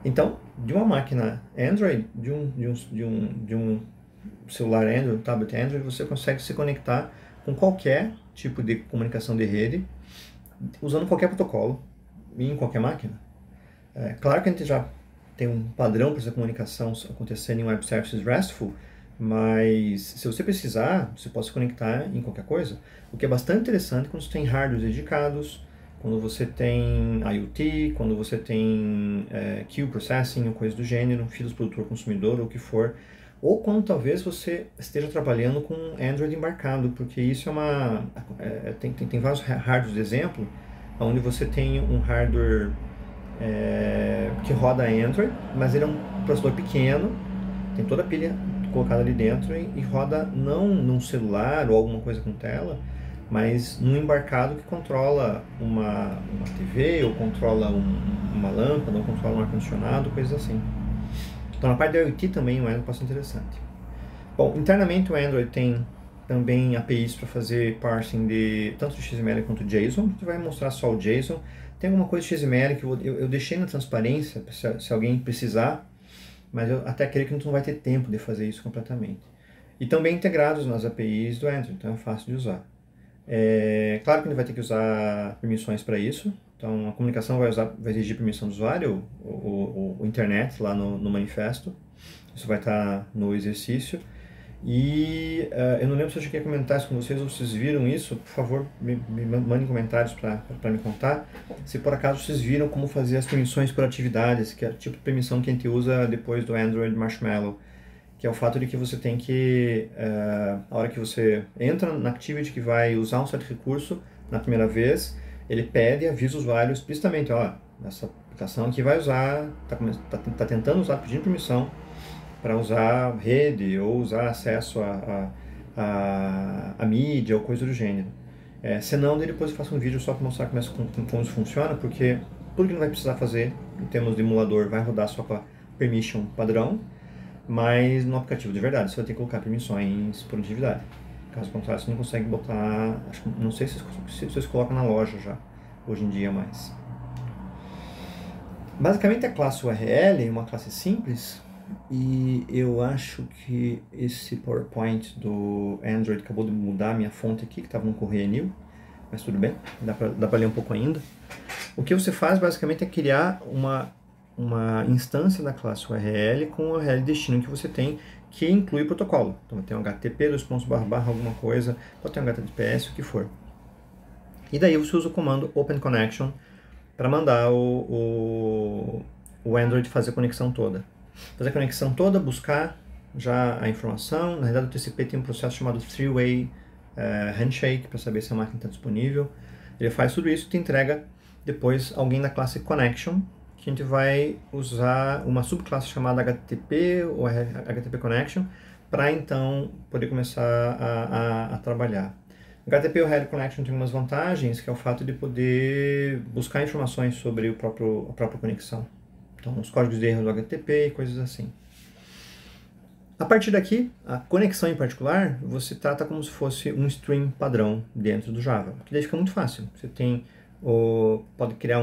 Então, de uma máquina Android, de um celular Android, um tablet Android, você consegue se conectar com qualquer tipo de comunicação de rede, usando qualquer protocolo, em qualquer máquina. Claro que a gente já tem um padrão para essa comunicação acontecer em web services RESTful, mas se você precisar, você pode se conectar em qualquer coisa, o que é bastante interessante quando você tem hardware dedicados, quando você tem IoT, quando você tem queue processing ou coisa do gênero, filas produtor-consumidor ou o que for, ou quando talvez você esteja trabalhando com Android embarcado, porque isso tem vários hardwares de exemplo, onde você tem um hardware que roda Android, mas ele é um processador pequeno, tem toda a pilha colocada ali dentro e roda não num celular ou alguma coisa com tela, mas num embarcado que controla uma TV, ou controla uma lâmpada, ou controla um ar-condicionado, coisas assim. Então na parte da IoT também o Android pode ser interessante. Bom, internamente o Android tem também APIs para fazer parsing de tanto de XML quanto JSON. A gente vai mostrar só o JSON. Tem alguma coisa de XML que eu deixei na transparência, se alguém precisar, mas eu até creio que a gente não vai ter tempo de fazer isso completamente. E também integrados nas APIs do Android, então é fácil de usar. Claro que a gente vai ter que usar permissões para isso, então a comunicação vai exigir permissão do usuário, o internet lá no manifesto, isso vai estar no exercício. E eu não lembro se eu cheguei a comentar isso com vocês ou vocês viram isso, por favor me mandem comentários para me contar, se por acaso vocês viram como fazer as permissões por atividades, que é o tipo de permissão que a gente usa depois do Android Marshmallow, que é o fato de que você tem que, a hora que você entra na Activity que vai usar um certo recurso na primeira vez, ele pede e avisa o usuário explicitamente, essa aplicação aqui vai usar, está tentando usar, pedindo permissão para usar rede ou usar acesso a mídia ou coisa do gênero. Senão, depois eu faço um vídeo só para mostrar como isso funciona, porque tudo que não vai precisar fazer em termos de emulador vai rodar só com a permission padrão, mas no aplicativo de verdade você vai ter que colocar permissões por atividade. Caso contrário, você não consegue botar, não sei se vocês colocam na loja já, hoje em dia mais. Basicamente a classe URL é uma classe simples, E eu acho que esse PowerPoint do Android acabou de mudar a minha fonte aqui, que estava no Correio New, mas tudo bem, dá para ler um pouco ainda. O que você faz basicamente é criar uma instância da classe URL com o URL destino que você tem, que inclui o protocolo. Então tem um HTTP, alguma coisa, pode ter um HTTPS, o que for. E daí você usa o comando OpenConnection para mandar o Android fazer a conexão toda. Fazer a conexão toda, buscar já a informação. Na realidade o TCP tem um processo chamado Three-Way Handshake para saber se a máquina está disponível. Ele faz tudo isso e te entrega depois alguém da classe Connection, que a gente vai usar uma subclasse chamada HTTP ou HTTP Connection para então poder começar a trabalhar. O HTTP URL Connection tem umas vantagens, que é o fato de poder buscar informações sobre a própria conexão. Então, os códigos de erro do HTTP e coisas assim. A partir daqui, a conexão em particular, você trata como se fosse um stream padrão dentro do Java. Que daí fica muito fácil. Você tem pode criar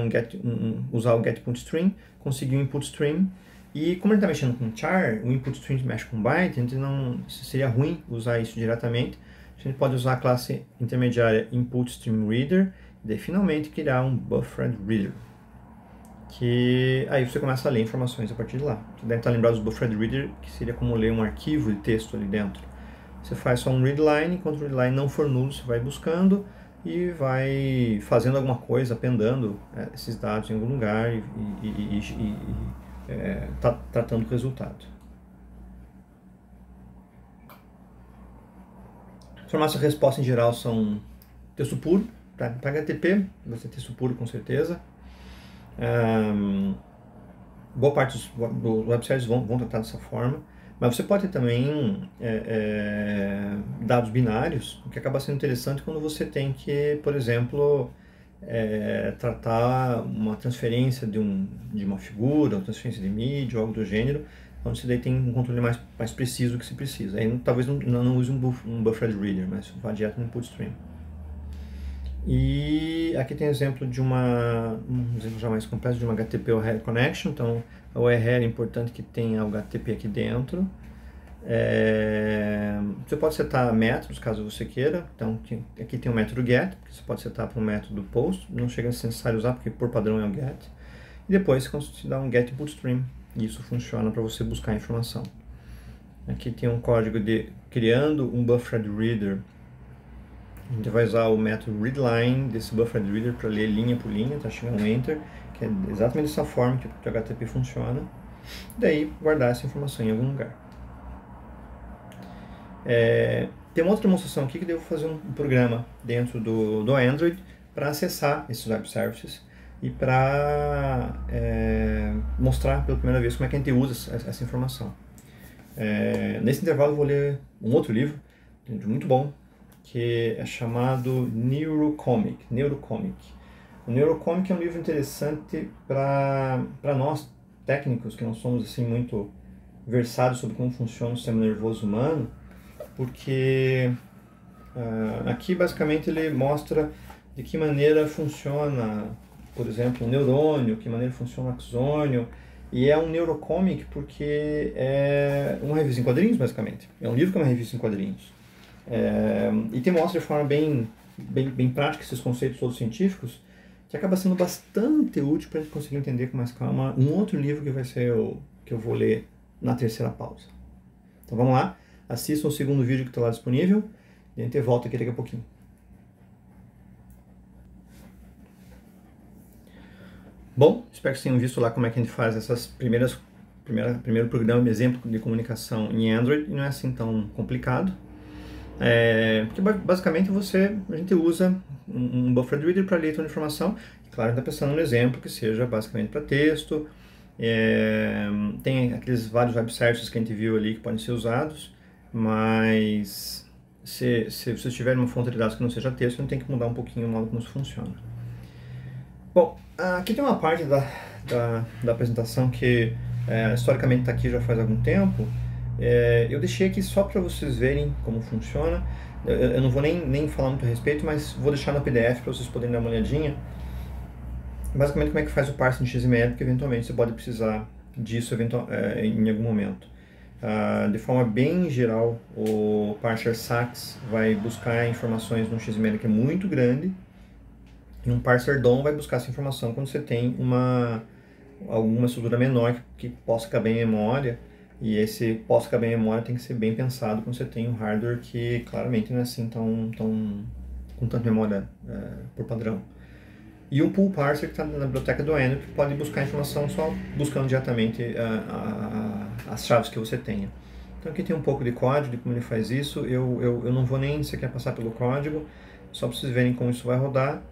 usar o get.stream, conseguir um input stream, e como ele está mexendo com char, o input stream mexe com byte, então seria ruim usar isso diretamente. A gente pode usar a classe intermediária input_stream_reader e daí finalmente criar um bufferedReader, que aí você começa a ler informações a partir de lá. Você deve estar lembrado do bufferedReader, que seria como ler um arquivo de texto ali dentro. Você faz só um readline, enquanto o readline não for nulo, você vai buscando e vai fazendo alguma coisa, appendando esses dados em algum lugar e tratando o resultado. Formatos de resposta em geral são texto puro. Para HTTP, vai ser texto puro com certeza. Boa parte dos websites vão tratar dessa forma. Mas você pode ter também dados binários, o que acaba sendo interessante quando você tem que, por exemplo, tratar uma transferência de uma figura, uma transferência de mídia, algo do gênero, onde você daí tem um controle mais preciso do que se precisa. Aí talvez não use um bufferedReader, mas vá direto no input stream. E aqui tem exemplo de um exemplo já mais complexo de uma HTTP URL Connection. Então a URL é importante que tenha o HTTP aqui dentro. Você pode setar métodos caso você queira. Então aqui tem o método get, que você pode setar para um método post, não chega a ser necessário usar porque por padrão é o get. E depois você dá um get input_stream, e isso funciona para você buscar informação. Aqui tem um código de criando um bufferedReader. A gente vai usar o método readline desse bufferedReader para ler linha por linha, tá chegando um enter, que é exatamente dessa forma que o HTTP funciona. E daí guardar essa informação em algum lugar. Tem uma outra demonstração aqui que eu devo fazer um programa dentro do Android para acessar esses web services e para mostrar pela primeira vez como é que a gente usa essa informação. Nesse intervalo eu vou ler um outro livro muito bom, que é chamado Neurocomic. O Neurocomic é um livro interessante para nós técnicos que não somos assim muito versados sobre como funciona o sistema nervoso humano, porque aqui basicamente ele mostra de que maneira funciona, por exemplo, um neurônio, que maneira funciona o axônio, e é um neurocomic porque é uma revista em quadrinhos, basicamente. É um livro que é uma revista em quadrinhos. E te mostra de forma bem prática esses conceitos todos científicos, que acaba sendo bastante útil para a gente conseguir entender com mais calma um outro livro que vai ser o que eu vou ler na terceira pausa. Então vamos lá, assistam o segundo vídeo que está lá disponível e a gente volta aqui daqui a pouquinho. Bom, espero que vocês tenham visto lá como é que a gente faz essas primeiro programa de exemplo de comunicação em Android, e não é assim tão complicado. Porque basicamente a gente usa um bufferedReader para leitura de informação. Claro, a gente está pensando no exemplo que seja basicamente para texto. Tem aqueles vários web services que a gente viu ali que podem ser usados, mas se vocês tiverem uma fonte de dados que não seja texto, a gente tem que mudar um pouquinho o modo como isso funciona. Bom, aqui tem uma parte da apresentação que historicamente está aqui já faz algum tempo. Eu deixei aqui só para vocês verem como funciona. Eu não vou nem falar muito a respeito, mas vou deixar no PDF para vocês poderem dar uma olhadinha. Basicamente como é que faz o parsing XML, porque eventualmente você pode precisar disso em algum momento. De forma bem geral, o parser SAX vai buscar informações num XML que é muito grande, e um parser DOM vai buscar essa informação quando você tem alguma estrutura menor que possa caber em memória, e esse possa caber em memória tem que ser bem pensado quando você tem um hardware que claramente não é assim com tanta memória por padrão. E um pool parser que está na biblioteca do Eno, que pode buscar informação só buscando diretamente as chaves que você tenha. Então aqui tem um pouco de código de como ele faz isso. Eu não vou nem sequer passar pelo código, só para vocês verem como isso vai rodar.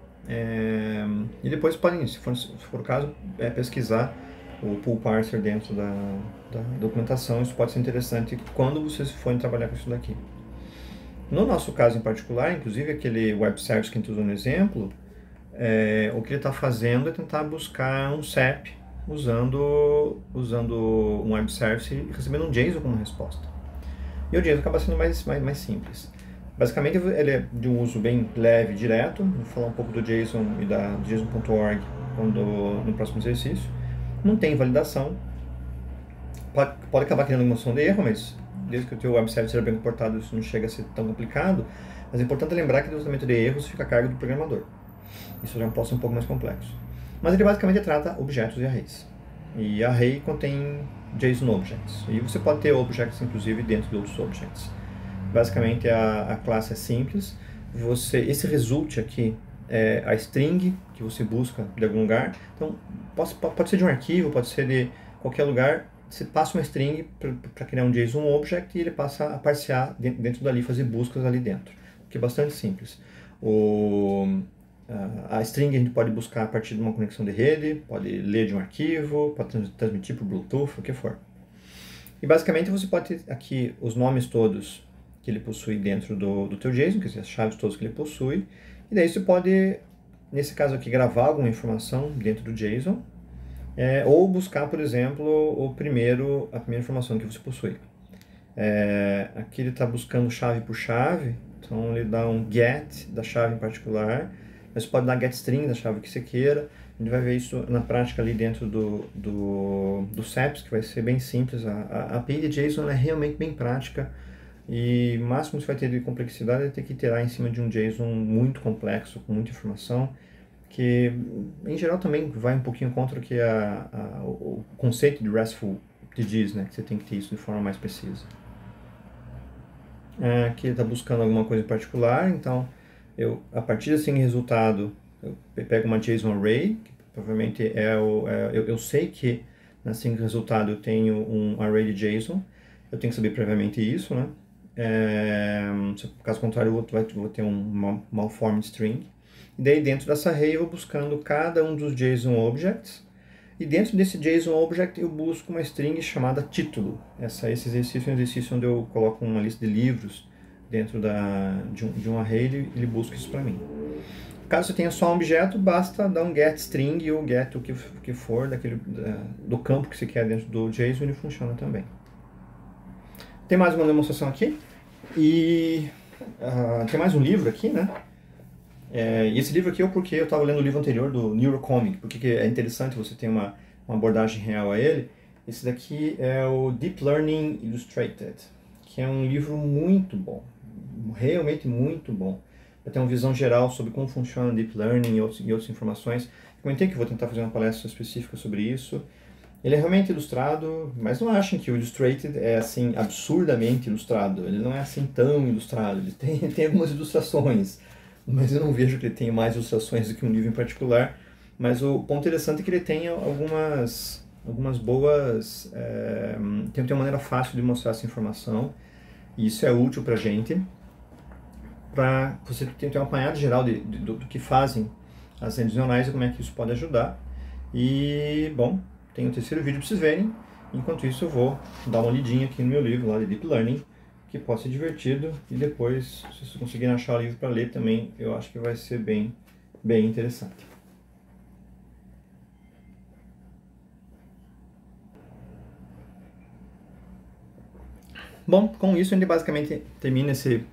E depois podem, se for o caso, pesquisar o pool parser dentro da documentação. Isso pode ser interessante quando vocês forem trabalhar com isso daqui. No nosso caso em particular, inclusive aquele web service que a gente usou no exemplo, o que ele está fazendo é tentar buscar um SEP usando um web service e recebendo um JSON como resposta. E o JSON acaba sendo mais simples. Basicamente ele é de um uso bem leve e direto. Vou falar um pouco do JSON e da JSON.org no próximo exercício. Não tem validação. Pode acabar criando uma noção de erro, mas desde que o teu web service seja bem comportado, isso não chega a ser tão complicado. Mas é importante lembrar que o tratamento de erros fica a cargo do programador. Isso já é um posto um pouco mais complexo. Mas ele basicamente trata objetos e arrays. E array contém JSON objects. E você pode ter objects, inclusive, dentro de outros objects. Basicamente, a classe é simples. Esse result aqui é a string que você busca de algum lugar. Então, pode ser de um arquivo, pode ser de qualquer lugar. Você passa uma string para criar um JSON object e ele passa a parsear dentro dali, fazer buscas ali dentro. O que é bastante simples. A string a gente pode buscar a partir de uma conexão de rede, pode ler de um arquivo, pode transmitir por Bluetooth, o que for. E basicamente você pode ter aqui os nomes todos que ele possui dentro do teu JSON, quer dizer, as chaves todas que ele possui, e daí você pode, nesse caso aqui, gravar alguma informação dentro do JSON, ou buscar, por exemplo, a primeira informação que você possui. Aqui ele está buscando chave por chave, então ele dá um get da chave em particular, mas você pode dar getString da chave que você queira. A gente vai ver isso na prática ali dentro do SEPs, que vai ser bem simples. A API de JSON é realmente bem prática, e o máximo que você vai ter de complexidade é ter que iterar em cima de um JSON muito complexo, com muita informação, que em geral também vai um pouquinho contra o que o conceito de RESTful te diz, né? Que você tem que ter isso de forma mais precisa. Aqui ele está buscando alguma coisa em particular, então a partir desse resultado eu pego uma JSON array, que provavelmente eu sei que na string resultado eu tenho um array de JSON, eu tenho que saber previamente isso, né? Caso contrário eu vou ter uma malformed string. E daí dentro dessa array eu vou buscando cada um dos JSON objects, e dentro desse JSON object eu busco uma string chamada título. Esse exercício é um exercício onde eu coloco uma lista de livros dentro de um array, ele busca isso para mim. Caso você tenha só um objeto, basta dar um getString ou get o que for do campo que você quer dentro do JSON, ele funciona também. Tem mais uma demonstração aqui, e tem mais um livro aqui, né? E esse livro aqui é porque eu estava lendo o livro anterior do Neurocomic, porque é interessante você ter uma abordagem real a ele. Esse daqui é o Deep Learning Illustrated, que é um livro muito bom, realmente muito bom, para ter uma visão geral sobre como funciona o Deep Learning e outras informações. Comentei que vou tentar fazer uma palestra específica sobre isso. Ele é realmente ilustrado, mas não achem que o Illustrated é assim absurdamente ilustrado. Ele não é assim tão ilustrado, ele tem algumas ilustrações, mas eu não vejo que ele tenha mais ilustrações do que um livro em particular. Mas o ponto interessante é que ele tem algumas boas... tem uma maneira fácil de mostrar essa informação, e isso é útil para a gente, para você ter um apanhado geral do que fazem as redes neurais e como é que isso pode ajudar. E, bom, tem o terceiro vídeo para vocês verem. Enquanto isso eu vou dar uma lidinha aqui no meu livro lá de Deep Learning, que pode ser divertido, e depois, se vocês conseguirem achar o livro para ler também, eu acho que vai ser bem interessante. Bom, com isso a gente basicamente termina esse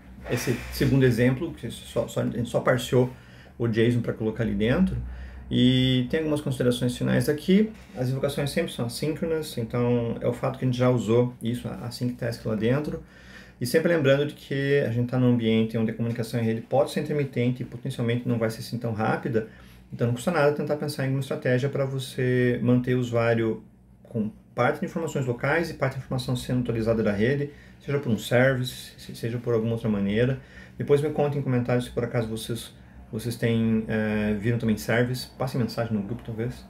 segundo exemplo, que a gente só parseou o JSON para colocar ali dentro. E tem algumas considerações finais aqui. As invocações sempre são assíncronas, então é o fato que a gente já usou isso, a async task lá dentro. E sempre lembrando de que a gente está num ambiente onde a comunicação em rede pode ser intermitente e potencialmente não vai ser assim tão rápida. Então não custa nada tentar pensar em uma estratégia para você manter o usuário com parte de informações locais e parte de informação sendo atualizada da rede, seja por um service, seja por alguma outra maneira. Depois me contem em comentários se por acaso vocês têm, viram também service, passem mensagem no grupo talvez.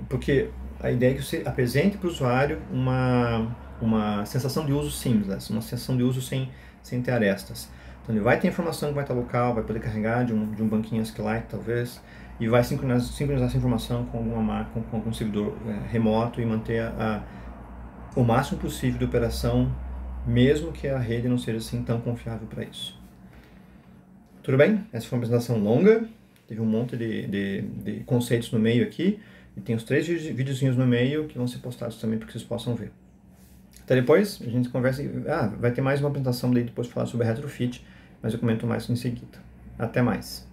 Porque a ideia é que você apresente para o usuário uma sensação de uso seamless, uma sensação de uso sem ter arestas. Então ele vai ter informação que vai estar local, vai poder carregar de um banquinho SQLite talvez, e vai sincronizar essa informação com com algum servidor remoto e manter o máximo possível de operação, mesmo que a rede não seja assim tão confiável para isso. Tudo bem? Essa foi uma apresentação longa, teve um monte de conceitos no meio aqui, e tem os 3 videozinhos no meio que vão ser postados também para que vocês possam ver. Até depois, a gente conversa e vai ter mais uma apresentação daí depois para falar sobre retrofit, mas eu comento mais em seguida. Até mais!